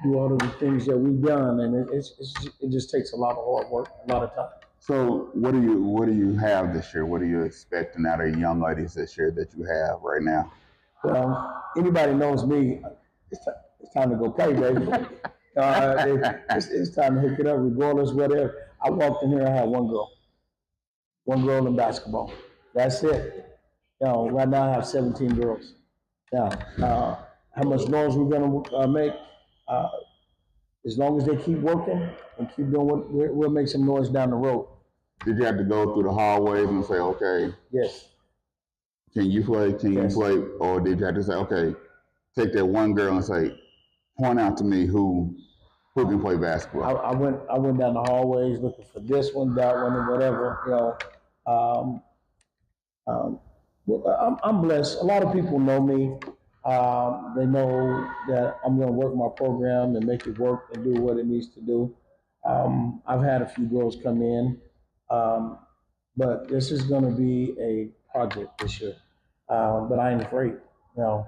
do all of the things that we've done, and it just takes a lot of hard work, a lot of time. So what do you have this year? What are you expecting out of young ladies this year that you have right now? Well, anybody knows me, it's time to go play, baby. It's time to hook it up, regardless whatever. I walked in here, I had one girl in basketball. That's it. Right now I have 17 girls. Now, how much noise we're gonna make? As long as they keep working and keep doing what, we'll make some noise down the road. Did you have to go through the hallways and say, okay, yes, can you play? Can you play? Or did you have to say, okay, take that one girl and say, point out to me who can play basketball? I went down the hallways looking for this one, that one, and whatever. I'm blessed. A lot of people know me. They know that I'm going to work my program and make it work and do what it needs to do. I've had a few girls come in, but this is going to be a project this year. But I ain't afraid. Come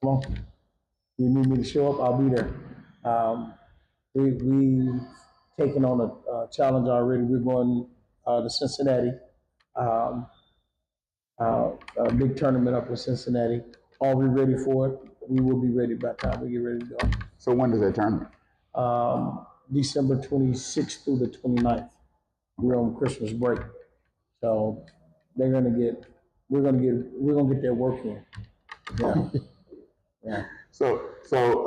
on. You need me to show up, I'll be there. We've taken on a challenge already. We're going to Cincinnati, a big tournament up in Cincinnati. Are we ready for it? We will be ready by the time we get ready to go. So when does that tournament? December 26th through the 29th. We're on Christmas break. So we're gonna get their work in. Yeah. Yeah. So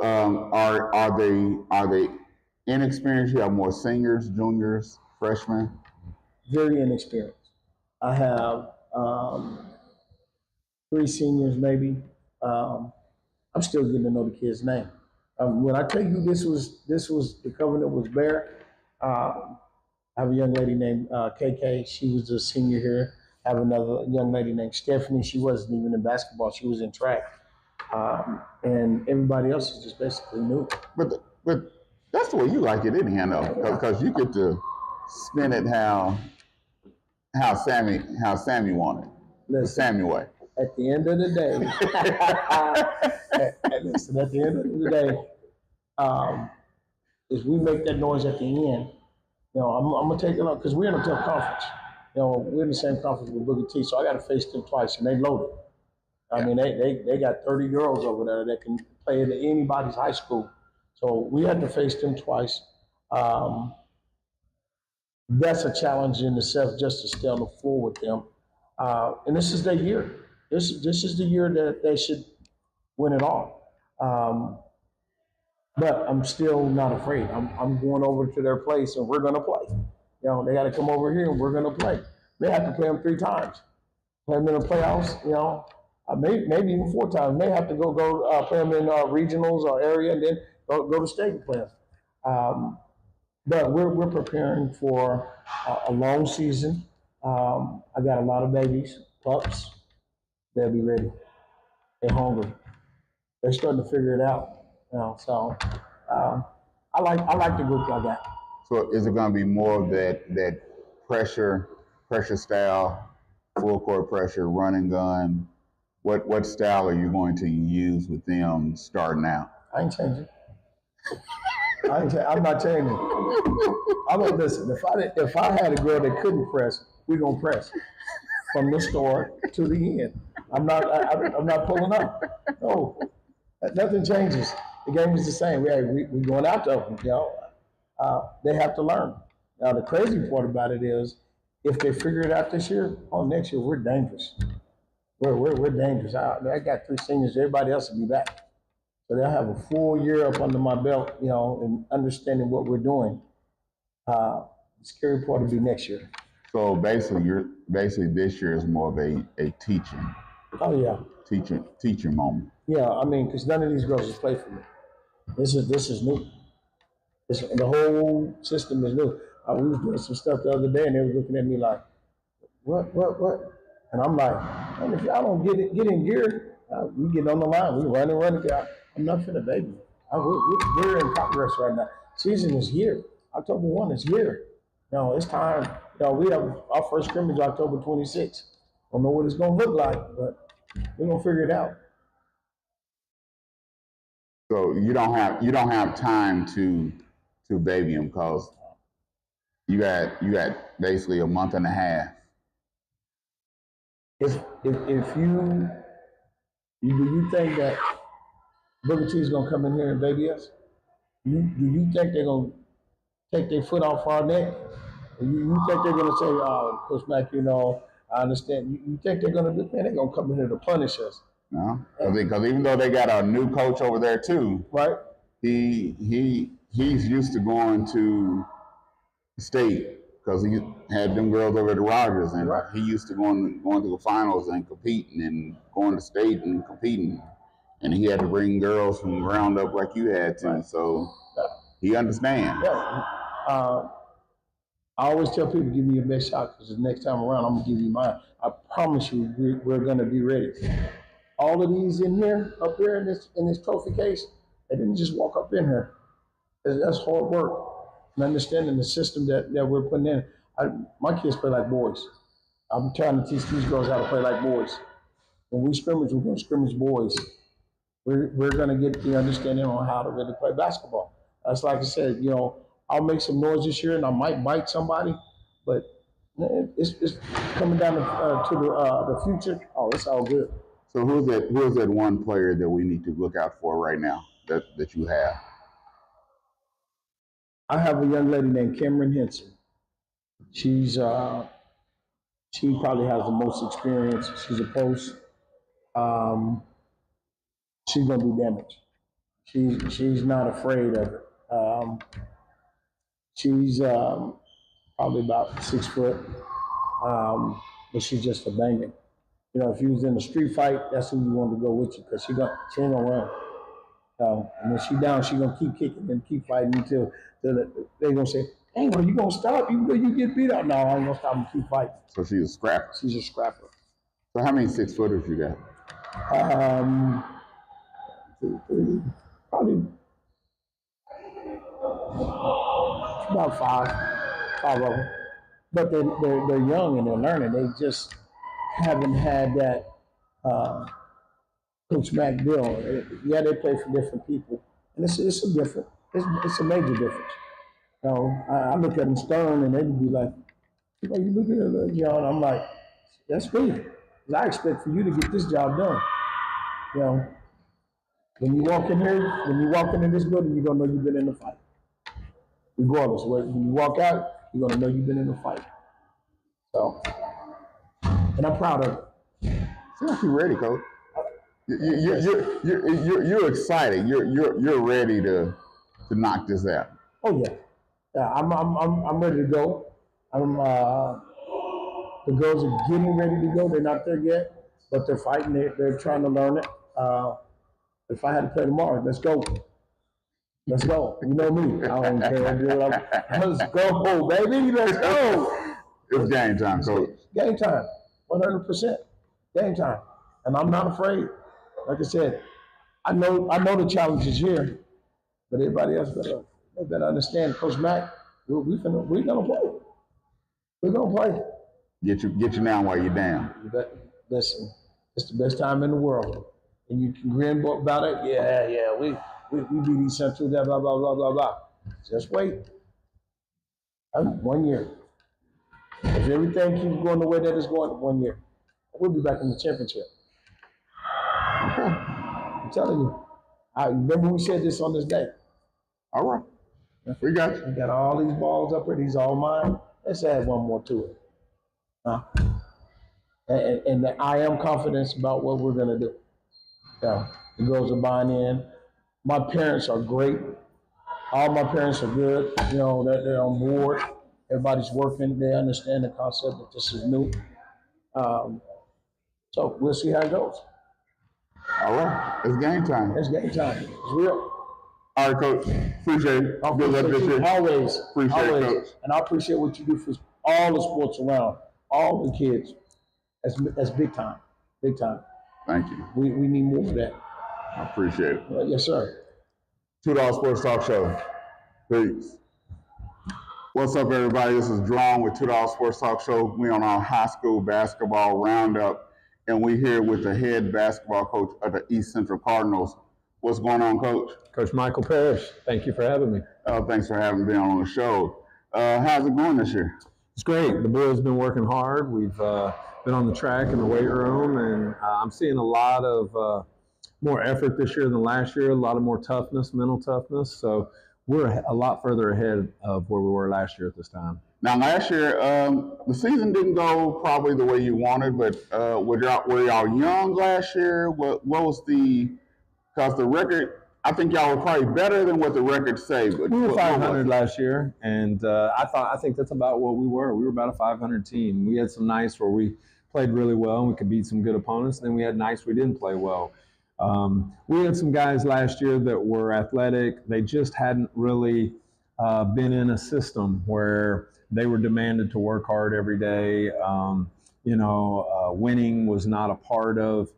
are they inexperienced? You have more seniors, juniors, freshmen? Very inexperienced. I have 3 seniors maybe. I'm still getting to know the kid's name. When I tell you this was the covenant was bare, I have a young lady named KK. She was a senior here. I have another young lady named Stephanie. She wasn't even in basketball. She was in track. And everybody else is just basically new. But that's the way you like it anyhow, though, because you get to spin it how Samy wanted. The Samy way. At the end of the day, listen, at the end of the day, if we make that noise at the end, I'm gonna take it up because we're in a tough conference. We're in the same conference with Booker T, so I got to face them twice, and they loaded. I mean, they got 30 girls over there that can play at anybody's high school. So we had to face them twice. that's a challenge in itself just to stay on the floor with them. And this is their year. This is the year that they should win it all. But I'm still not afraid. I'm going over to their place and we're going to play. They got to come over here and we're going to play. May have to play them 3 times. Play them in the playoffs, maybe even 4 times. May have to go play them in regionals or area and then go to state and play them. But we're preparing for a long season. I got a lot of babies, pups. They'll be ready. They're hungry. They're starting to figure it out. So I like the group I got. So is it going to be more of that pressure style, full court pressure, run and gun? What style are you going to use with them starting out? I ain't changing. I'm not changing. I'm gonna listen. If I had a girl that couldn't press, we're gonna press from the start to the end. I'm not pulling up. No, nothing changes. The game is the same. We going out to them. They have to learn. Now the crazy part about it is, if they figure it out this year, next year we're dangerous. We're dangerous. I got 3 seniors. Everybody else will be back. So they'll have a full year up under my belt, and understanding what we're doing. The scary part will be next year. So basically this year is more of a teaching. Oh yeah. Teaching moment. Yeah, because none of these girls has played for me. This is new. The whole system is new. We was doing some stuff the other day, and they were looking at me like, what? And I'm like, man, if y'all don't get in gear, we get on the line. We running. I'm not finna baby. We're in progress right now. Season is here. October 1 is here. It's time. We have our first scrimmage October 26th. Don't know what it's gonna look like, but we're gonna figure it out. So you don't have time to baby them because you got basically a month and a half. If you do you think that Booker T is gonna come in here and baby us? Do you think they're gonna take their foot off our neck? You think they're gonna say, "Oh, Coach Mack, I understand." You think they're gonna do? Man, they're gonna come in here to punish us. No, because even though they got a new coach over there too, right? He's used to going to state because he had them girls over at the Rogers, and right. He used to going to the finals and competing and going to state and competing, and he had to bring girls from the ground up like you had to. Right. So he understands. Yeah. I always tell people, give me your best shot because the next time around, I'm gonna give you mine. I promise you, we're gonna be ready. All of these up here in this trophy case, they didn't just walk up in here. That's hard work. And understanding the system that we're putting in. My kids play like boys. I'm trying to teach these girls how to play like boys. When we scrimmage, we're going to scrimmage boys. We're going to get the understanding on how to really play basketball. That's like I said, I'll make some noise this year and I might bite somebody, but it's coming down to the future. Oh, it's all good. So who's that one player that we need to look out for right now that you have? I have a young lady named Cameron Henson. She probably has the most experience. She's a post. She's gonna do damage. She's not afraid of it. She's probably about 6 foot, but she's just a banger. If you was in a street fight, that's who you want to go with you because she ain't gonna run. And when she down, she gonna keep kicking and keep fighting until they gonna say, "Hey, well, you gonna stop even though you get beat up?" No, I ain't gonna stop and keep fighting. So she's a scrapper. She's a scrapper. So how many 6 footers you got? 2, 3, probably about five of them. But they're young and they're learning. They just haven't had that Coach Mack deal. Yeah, they play for different people, and it's a major difference. I look at them stern, and they'd be like, "You looking at that job?" And I'm like, "That's me. 'Cause I expect for you to get this job done." When you walk in here, when you walk into this building, you're gonna know you've been in the fight. Regardless, when you walk out, You're gonna know you've been in a fight. So, and I'm proud of it. Seems like you're ready, Coach. You're excited. You're ready to knock this out. Oh yeah, yeah. I'm ready to go. The girls are getting ready to go. They're not there yet, but they're fighting. They're trying to learn it. If I had to play tomorrow, let's go. Let's go. You know me. I don't care. Let's go, baby. Let's go. It's game time, Coach. Game time. 100%. Game time. And I'm not afraid. Like I said, I know the challenge is here, but everybody else better understand. Coach Mack, we're gonna play. We're gonna play. Get you down while you're down. Listen, it's the best time in the world, and you can grin about it. Yeah, we beat East Central. Blah blah blah blah blah blah. Just wait. 1 year. If everything keeps going the way that it's going, 1 year, we'll be back in the championship. Okay. I'm telling you. I remember we said this on this day. All right. We got you. We got all these balls up here. These all mine. Let's add one more to it. And I am confident about what we're going to do. Yeah, the girls are buying in. My parents are great. All my parents are good. You know, they're on board. Everybody's working. They understand the concept that this is new. So we'll see how it goes. All right. It's game time. It's game time. It's real. All right, Coach. Appreciate it. Good luck this year. Always. Appreciate it, Coach. And I appreciate what you do for all the sports around, all the kids. That's big time. Big time. Thank you. We need more of that. I appreciate it. Yes, sir. 2Dawgs Sports Talk Show. Peace. What's up, everybody? This is Drawn with 2Dawgs Sports Talk Show. We on our high school basketball roundup, and we here with the head basketball coach of the East Central Cardinals. What's going on, Coach? Coach Michael Parrish, thank you for having me. Thanks for having me on the show. How's it going this year? It's great. The boys have been working hard. We've been on the track in the weight room, and I'm seeing a lot of more effort this year than last year, a lot of more toughness, mental toughness. So we're a lot further ahead of where we were last year at this time. Now, last year, the season didn't go probably the way you wanted, but were y'all young last year? What was because the record, I think y'all were probably better than what the records say. But we were 500 last year, and I think that's about what we were. We were about a 500 team. We had some nights where we played really well and we could beat some good opponents, and then we had nights we didn't play well. We had some guys last year that were athletic. They just hadn't really been in a system where they were demanded to work hard every day. Winning was not a part of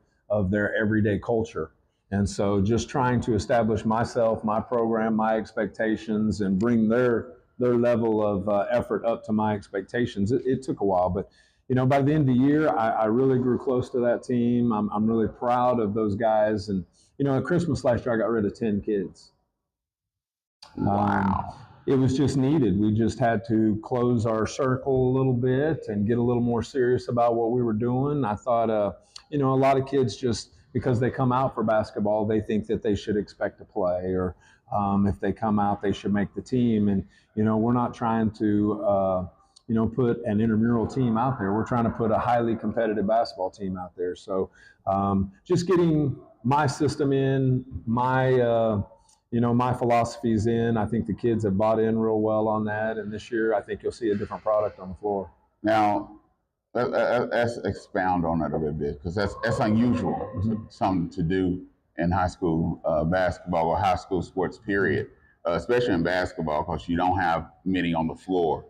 their everyday culture. And so just trying to establish myself, my program, my expectations, and bring their level of effort up to my expectations, it took a while. But, by the end of the year, I really grew close to that team. I'm really proud of those guys. And, at Christmas last year, I got rid of 10 kids. Wow. It was just needed. We just had to close our circle a little bit and get a little more serious about what we were doing. I thought, a lot of kids just, because they come out for basketball, they think that they should expect to play, or if they come out, they should make the team. And, we're not trying to, put an intramural team out there. We're trying to put a highly competitive basketball team out there. So just getting my system in, my philosophies in. I think the kids have bought in real well on that. And this year, I think you'll see a different product on the floor. Now, let's expound on that a little bit, because that's unusual, something to do in high school basketball or high school sports, period, especially in basketball, because you don't have many on the floor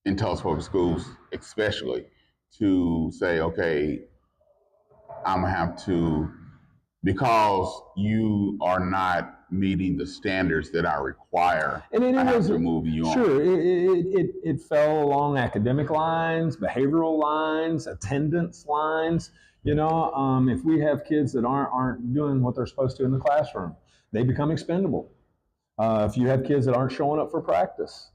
in Tulsa public schools, especially, to say, okay, I'm going to have to, because you are not meeting the standards that I require, and I have to move you on. Sure, it fell along academic lines, behavioral lines, attendance lines. If we have kids that aren't doing what they're supposed to in the classroom, they become expendable. If you have kids that aren't showing up for practice,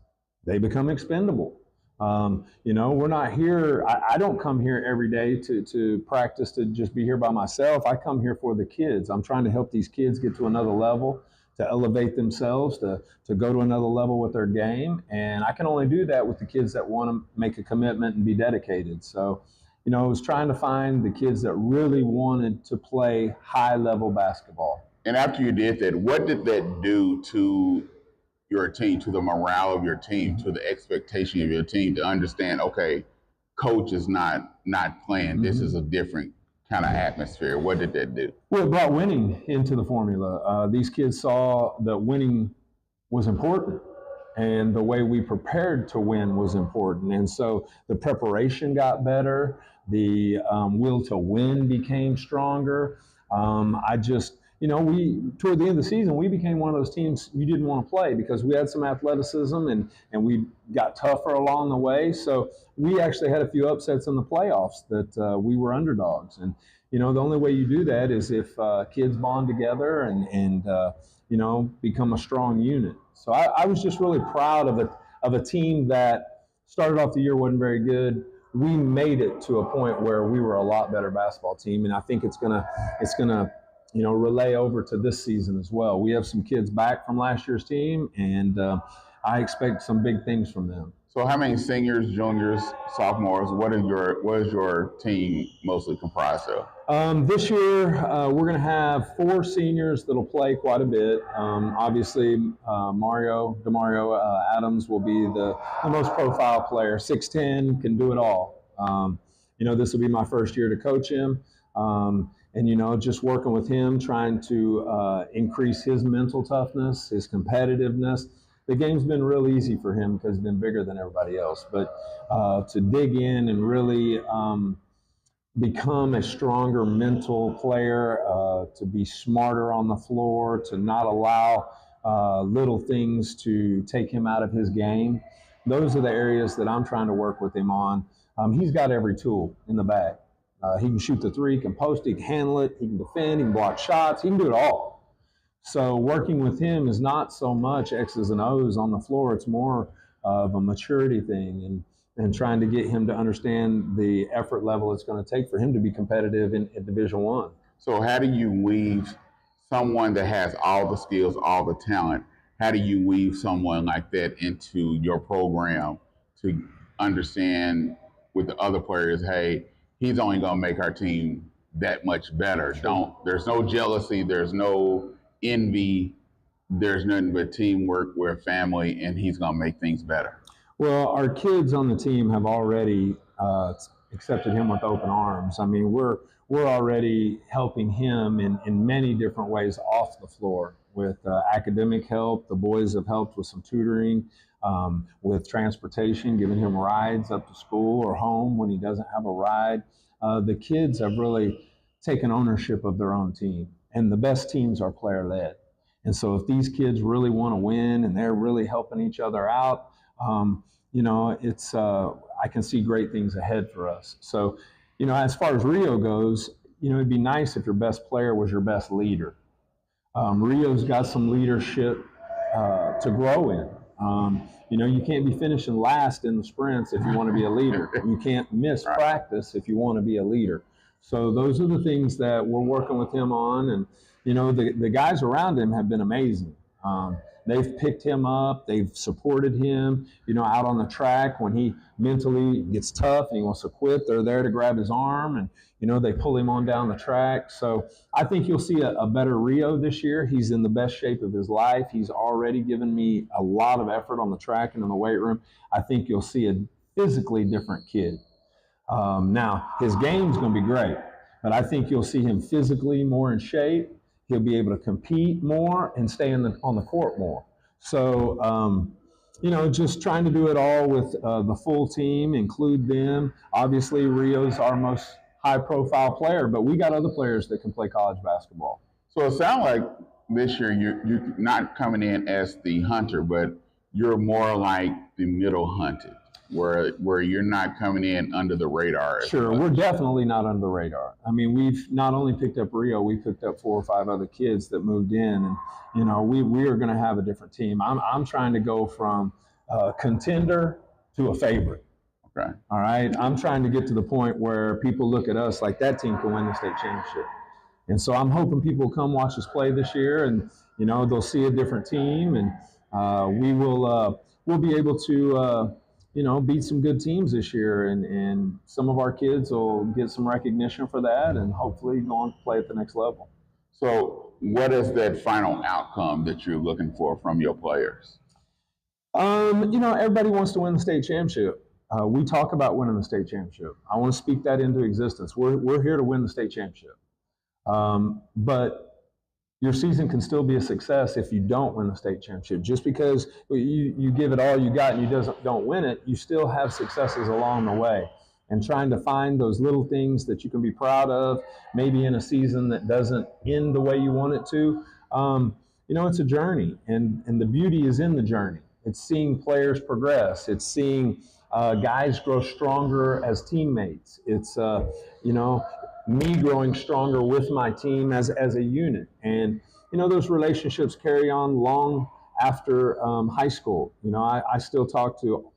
they become expendable. We're not here. I don't come here every day to practice to just be here by myself. I come here for the kids. I'm trying to help these kids get to another level, elevate themselves, to go to another level with their game. And I can only do that with the kids that want to make a commitment and be dedicated. So, you know, I was trying to find the kids that really wanted to play high-level basketball. And after you did that, what did that do to your team, to the morale of your team, to the expectation of your team to understand, okay, coach is not playing. This is a different kind of atmosphere. What did that do? Well, it brought winning into the formula. These kids saw that winning was important, and the way we prepared to win was important. And so the preparation got better. The will to win became stronger. Toward the end of the season, we became one of those teams you didn't want to play because we had some athleticism and we got tougher along the way. So we actually had a few upsets in the playoffs that we were underdogs. And, you know, the only way you do that is if kids bond together and become a strong unit. So I was just really proud of a team that started off the year wasn't very good. We made it to a point where we were a lot better basketball team, and I think it's gonna relay over to this season as well. We have some kids back from last year's team, and I expect some big things from them. So how many seniors, juniors, sophomores, what is your team mostly comprised of? This year, we're going to have 4 seniors that'll play quite a bit. Obviously, Demario Adams will be the most profile player. 6'10", can do it all. This will be my first year to coach him. And, just working with him, trying to increase his mental toughness, his competitiveness. The game's been real easy for him because he's been bigger than everybody else. But to dig in and really become a stronger mental player, to be smarter on the floor, to not allow little things to take him out of his game, those are the areas that I'm trying to work with him on. He's got every tool in the bag. He can shoot the three, he can post, he can handle it, he can defend, he can block shots, he can do it all. So working with him is not so much X's and O's on the floor, it's more of a maturity thing and trying to get him to understand the effort level it's going to take for him to be competitive in Division I. So how do you weave someone that has all the skills, all the talent, how do you weave someone like that into your program to understand with the other players, hey, he's only going to make our team that much better. There's no jealousy, there's no envy, there's nothing but teamwork, we're a family, and he's going to make things better. Well, our kids on the team have already accepted him with open arms. I mean, we're already helping him in many different ways off the floor with academic help. The boys have helped with some tutoring, with transportation, giving him rides up to school or home when he doesn't have a ride. The kids have really taken ownership of their own team, and the best teams are player-led. And so if these kids really want to win and they're really helping each other out, I can see great things ahead for us. So, as far as Rio goes, it'd be nice if your best player was your best leader. Rio's got some leadership to grow in. You can't be finishing last in the sprints if you want to be a leader. You can't miss practice if you want to be a leader. So those are the things that we're working with him on. And, the guys around him have been amazing. They've picked him up. They've supported him, out on the track when he mentally gets tough and he wants to quit. They're there to grab his arm and, they pull him on down the track. So I think you'll see a better Rio this year. He's in the best shape of his life. He's already given me a lot of effort on the track and in the weight room. I think you'll see a physically different kid. Now, his game's going to be great, but I think you'll see him physically more in shape. He'll be able to compete more and stay on the court more. So, just trying to do it all with the full team, include them. Obviously, Rio's our most high-profile player, but we got other players that can play college basketball. So it sounds like this year you're not coming in as the hunter, but you're more like the middle hunted, where you're not coming in under the radar. Sure, we're definitely not under the radar. I mean, we've not only picked up Rio, we picked up 4 or 5 other kids that moved in, and we are going to have a different team. I'm trying to go from a contender to a favorite. Okay. All right. I'm trying to get to the point where people look at us like that team can win the state championship. And so I'm hoping people come watch us play this year, and they'll see a different team, and we'll be able to beat some good teams this year, and some of our kids will get some recognition for that, and hopefully go on to play at the next level. So what is that final outcome that you're looking for from your players? Everybody wants to win the state championship. We talk about winning the state championship. I want to speak that into existence. We're here to win the state championship. But your season can still be a success if you don't win the state championship. Just because you give it all you got and you don't win it, you still have successes along the way. And trying to find those little things that you can be proud of, maybe in a season that doesn't end the way you want it to. It's a journey, and the beauty is in the journey. It's seeing players progress. It's seeing guys grow stronger as teammates. It's me growing stronger with my team as a unit. And those relationships carry on long after high school. I still talk to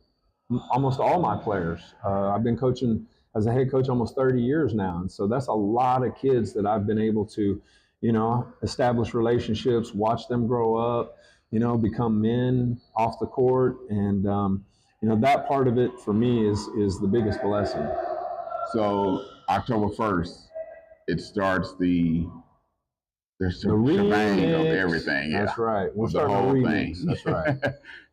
almost all my players. I've been coaching as a head coach almost 30 years now, and so that's a lot of kids that I've been able to establish relationships, watch them grow up, become men off the court. And that part of it for me is the biggest blessing. So October 1st, it starts the shebang of everything. That's right. We'll start the whole thing. That's right.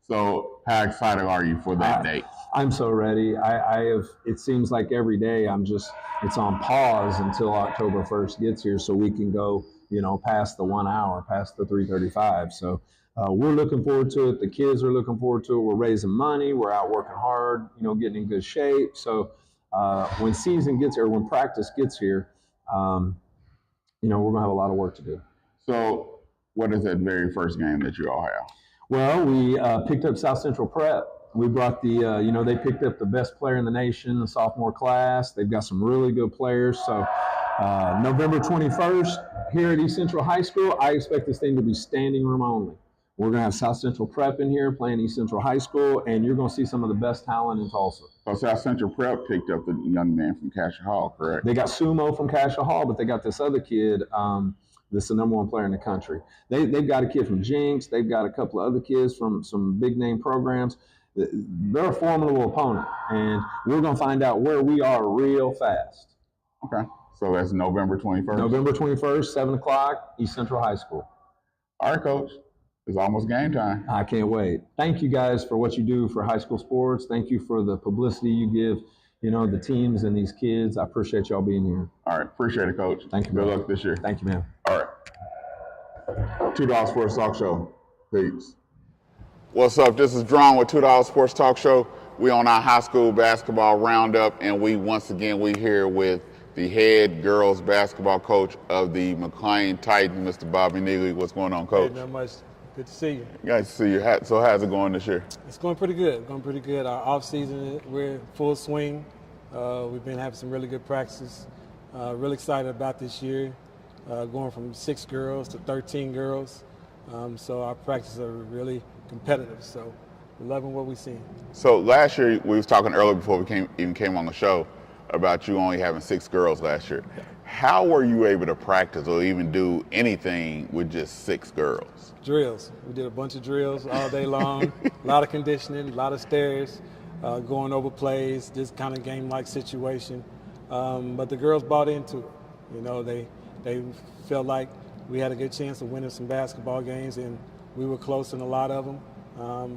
So how excited are you for that date? I'm so ready. I have. It seems like every day it's on pause until October 1st gets here, so we can go past the 1 hour, past the 3:35. So we're looking forward to it. The kids are looking forward to it. We're raising money. We're out working hard. Getting in good shape. So when season gets here, when practice gets here, we're gonna have a lot of work to do. So what is that very first game that you all have? Well, we picked up South Central Prep. We brought they picked up the best player in the nation, the sophomore class. They've got some really good players. So November 21st here at East Central High School, I expect this thing to be standing room only. We're going to have South Central Prep in here playing East Central High School, and you're going to see some of the best talent in Tulsa. So South Central Prep picked up the young man from Cassia Hall, correct? They got Sumo from Cassia Hall, but they got this other kid that's the #1 player in the country. They've got a kid from Jinx. They've got a couple of other kids from some big-name programs. They're a formidable opponent, and we're going to find out where we are real fast. Okay. So that's November 21st? November 21st, 7 o'clock, East Central High School. All right, Coach. It's almost game time. I can't wait. Thank you guys for what you do for high school sports. Thank you for the publicity you give, the teams and these kids. I appreciate y'all being here. All right. Appreciate it, Coach. Thank you. Good luck this year. Thank you, man. All right. 2Dawgs Sports Talk Show. Peace. What's up? This is Drawn with 2Dawgs Sports Talk Show. We on our high school basketball roundup, and we here with the head girls basketball coach of the McLain Titans, Mr. Bobby Nealy. What's going on, Coach? Hey, not much. Good to see you. Nice to see you. So how's it going this year? It's going pretty good. Our off season, we're in full swing. We've been having some really good practices. Really excited about this year, going from 6 girls to 13 girls. So our practices are really competitive. So we're loving what we've seen. So last year, we was talking earlier before we even came on the show about you only having 6 girls last year. How were you able to practice or even do anything with just 6 girls? Drills. We did a bunch of drills all day long. A lot of conditioning, a lot of stairs, going over plays, this kind of game-like situation. But the girls bought into it. They felt like we had a good chance of winning some basketball games, and we were close in a lot of them,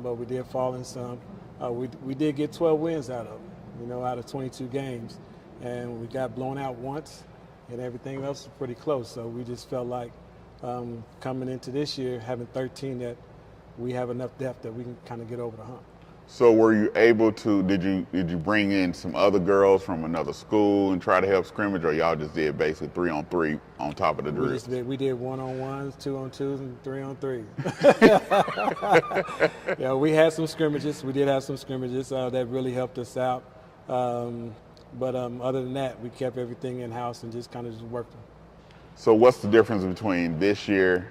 but we did fall in some. We did get 12 wins out of them, out of 22 games, and we got blown out once, and everything else was pretty close. So we just felt like coming into this year, having 13, that we have enough depth that we can kind of get over the hump. So were you able to, did you bring in some other girls from another school and try to help scrimmage, or y'all just did basically 3-on-3 on top of the drills? We did 1-on-1s, 2-on-2s, and 3-on-3s. Yeah, we had some scrimmages. We did have some scrimmages that really helped us out. But other than that, we kept everything in-house and just kind of just worked them. So what's the difference between this year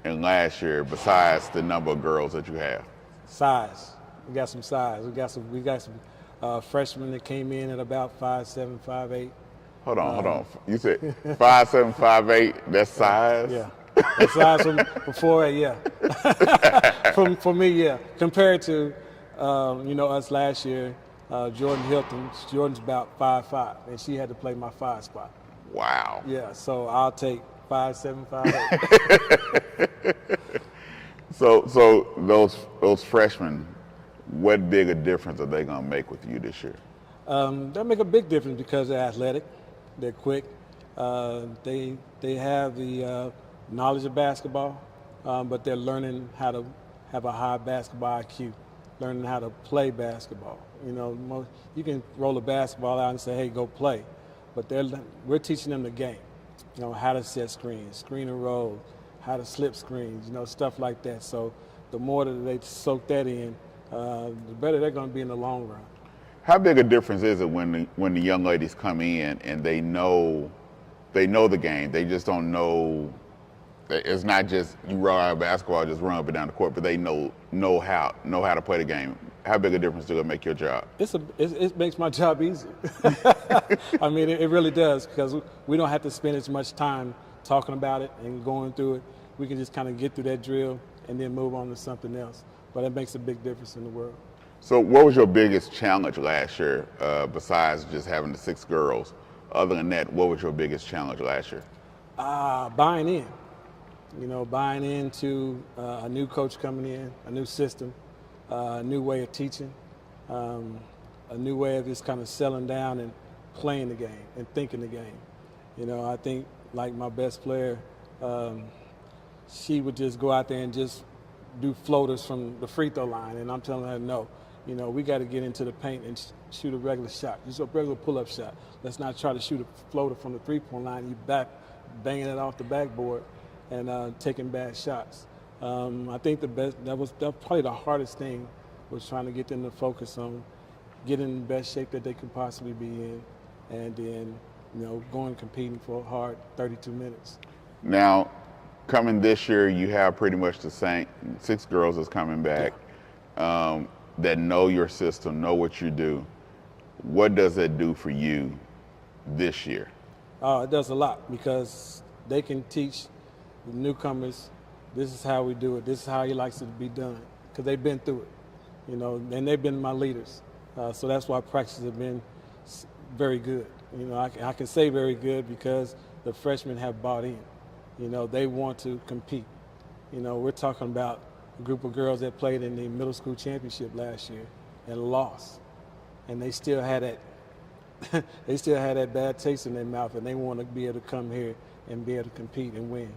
and last year besides the number of girls that you have? Size. We got some size. We got some freshmen that came in at about 5'7", 5'8". Hold on. You said 5'7", 5'8". That's size. Yeah, that's size from 4'8". Yeah, for me, yeah. Compared to us last year, Jordan Hilton. Jordan's about 5'5", and she had to play my 5 spot. Wow. Yeah, so I'll take 5'7", 5'8". So those freshmen, what big a difference are they gonna make with you this year? They'll make a big difference because they're athletic, they're quick, they have the knowledge of basketball, but they're learning how to have a high basketball IQ, learning how to play basketball. You can roll a basketball out and say, hey, go play, but we're teaching them the game, how to set screens, screen and roll, how to slip screens, stuff like that. So the more that they soak that in, the better they're going to be in the long run. How big a difference is it when the young ladies come in and they know the game? They just don't know. It's not just you run out of basketball, just run up and down the court, but they know how to play the game. How big a difference does it make your job? It makes my job easier. I mean, it really does, because we don't have to spend as much time talking about it and going through it. We can just kind of get through that drill and then move on to something else. But it makes a big difference in the world. So what was your biggest challenge last year, besides just having the 6 girls? Other than that, what was your biggest challenge last year? Buying in. Buying into a new coach coming in, a new system, a new way of teaching, a new way of just kind of settling down and playing the game and thinking the game. I think, like my best player, she would just go out there and just do floaters from the free throw line, and I'm telling her no. We got to get into the paint and shoot a regular shot, just a regular pull-up shot. Let's not try to shoot a floater from the three-point line. You banging it off the backboard and taking bad shots. I think that was probably the hardest thing, was trying to get them to focus on getting in the best shape that they could possibly be in, and then going competing for a hard 32 minutes. Now, coming this year, you have pretty much the same 6 girls that's coming back. Yeah. That know your system, know what you do. What does it do for you this year? It does a lot, because they can teach the newcomers, this is how we do it, this is how he likes it to be done, because they've been through it, and they've been my leaders. So that's why practices have been very good. I can say very good because the freshmen have bought in. They want to compete. We're talking about a group of girls that played in the middle school championship last year and lost, and they still had that bad taste in their mouth, and they want to be able to come here and be able to compete and win.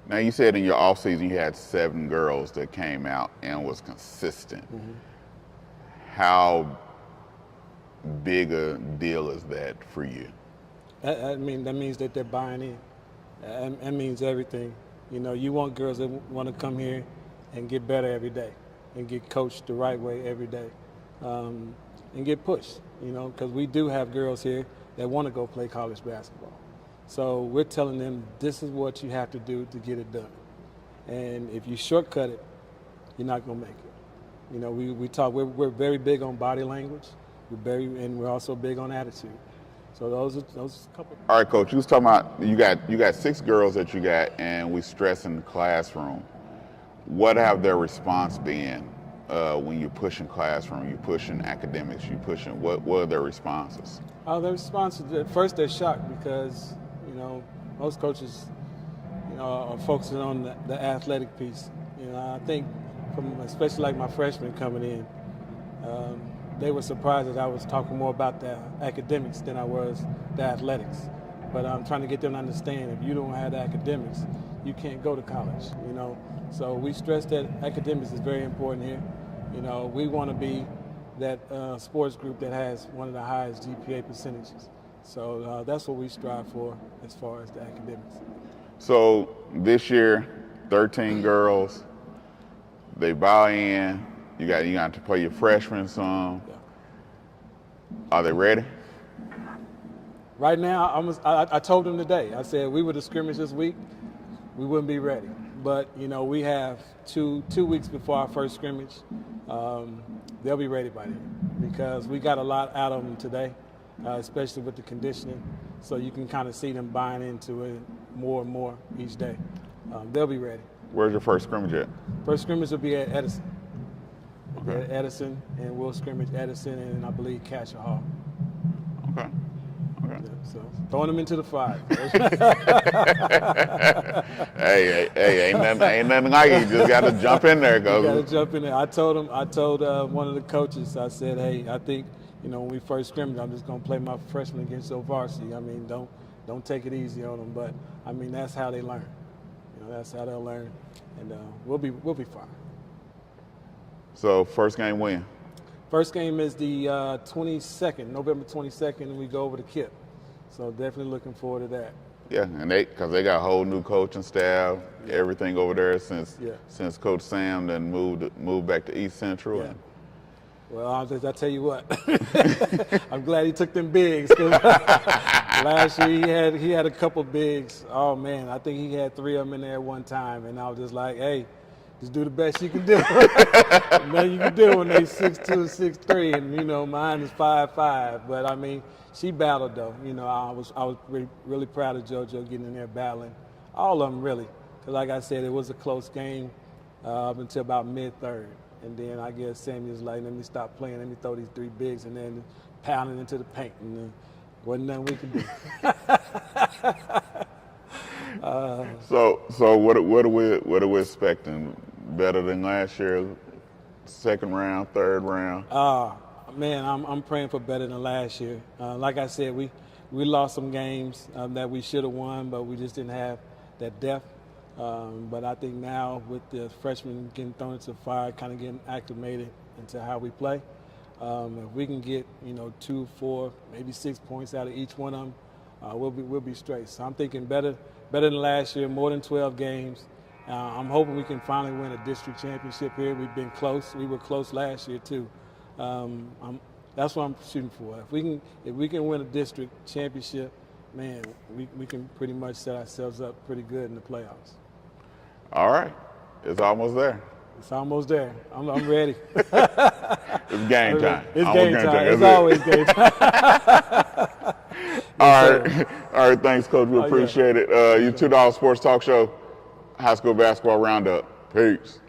Now, you said in your off season you had 7 girls that came out and was consistent. Mm-hmm. How big a deal is that for you? That means that they're buying in. That means everything. You want girls that want to come here and get better every day, and get coached the right way every day, and get pushed, because we do have girls here that want to go play college basketball. So we're telling them, this is what you have to do to get it done. And if you shortcut it, you're not going to make it. We talk, we're very big on body language, and we're also big on attitude. So those are a couple. All right, Coach, you was talking about you got 6 girls that you got, and we stress in the classroom. What have their response been when you're pushing classroom, you're pushing academics, you're pushing, what are their responses? Their responses, at first they're shocked, because, most coaches, are focusing on the athletic piece. I think especially like my freshmen coming in, they were surprised that I was talking more about the academics than I was the athletics. But I'm trying to get them to understand, if you don't have the academics, you can't go to college, So we stress that academics is very important here. We want to be that sports group that has one of the highest GPA percentages. So that's what we strive for as far as the academics. So this year, 13 girls, they buy in. You got to play your freshmen some. Yeah. Are they ready? Right now, I told them today, I said we were to scrimmage this week, we wouldn't be ready. But, we have two weeks before our first scrimmage. They'll be ready by then, because we got a lot out of them today, especially with the conditioning. So you can kind of see them buying into it more and more each day. They'll be ready. Where's your first scrimmage at? First scrimmage will be at Edison. Okay. At Edison, and we'll scrimmage Edison and I believe Casher Hall. Okay. Okay. Yeah, so throwing them into the fire. hey, ain't nothing like it. You just got to jump in there, You got to go. jump in there. I told one of the coaches, I said, hey, I think, when we first scrimmage, I'm just going to play my freshman against your varsity. I mean, don't take it easy on them. But, I mean, that's how they learn. That's how they'll learn. And we'll be fine. So first game when? First game is the 22nd, November 22nd, and we go over to Kip. So definitely looking forward to that. Yeah, and because they got a whole new coaching staff, everything over there since Coach Sam then moved back to East Central. Yeah. Well, I tell you what, I'm glad he took them bigs. 'Cause last year he had a couple bigs. Oh man, I think he had 3 of them in there at one time, and I was just like, hey, just do the best you can do. Nothing you can do when they 6'2", 6'3", and mine is 5'5". But I mean, she battled though. I was really proud of JoJo getting in there battling. All of them really, because like I said, it was a close game up until about mid-third. And then I guess Samy was like, let me stop playing, let me throw these 3 bigs, and then pounding into the paint, and then wasn't nothing we could do. So what are we expecting? Better than last year? Second round, third round? Man, I'm praying for better than last year. Like I said, we lost some games that we should have won, but we just didn't have that depth. But I think now with the freshmen getting thrown into the fire, kind of getting acclimated into how we play, if we can get 2, 4, maybe 6 points out of each one of them, we'll be straight. So I'm thinking better than last year, more than 12 games. I'm hoping we can finally win a district championship here. We've been close. We were close last year too. That's what I'm shooting for. If we can win a district championship, man, we can pretty much set ourselves up pretty good in the playoffs. All right, it's almost there. It's almost there. I'm ready. It's game time. It's game time. It's always game time. All right. Thanks, Coach. We appreciate it. Your 2Dawgs Sports Talk Show, high school basketball roundup. Peace.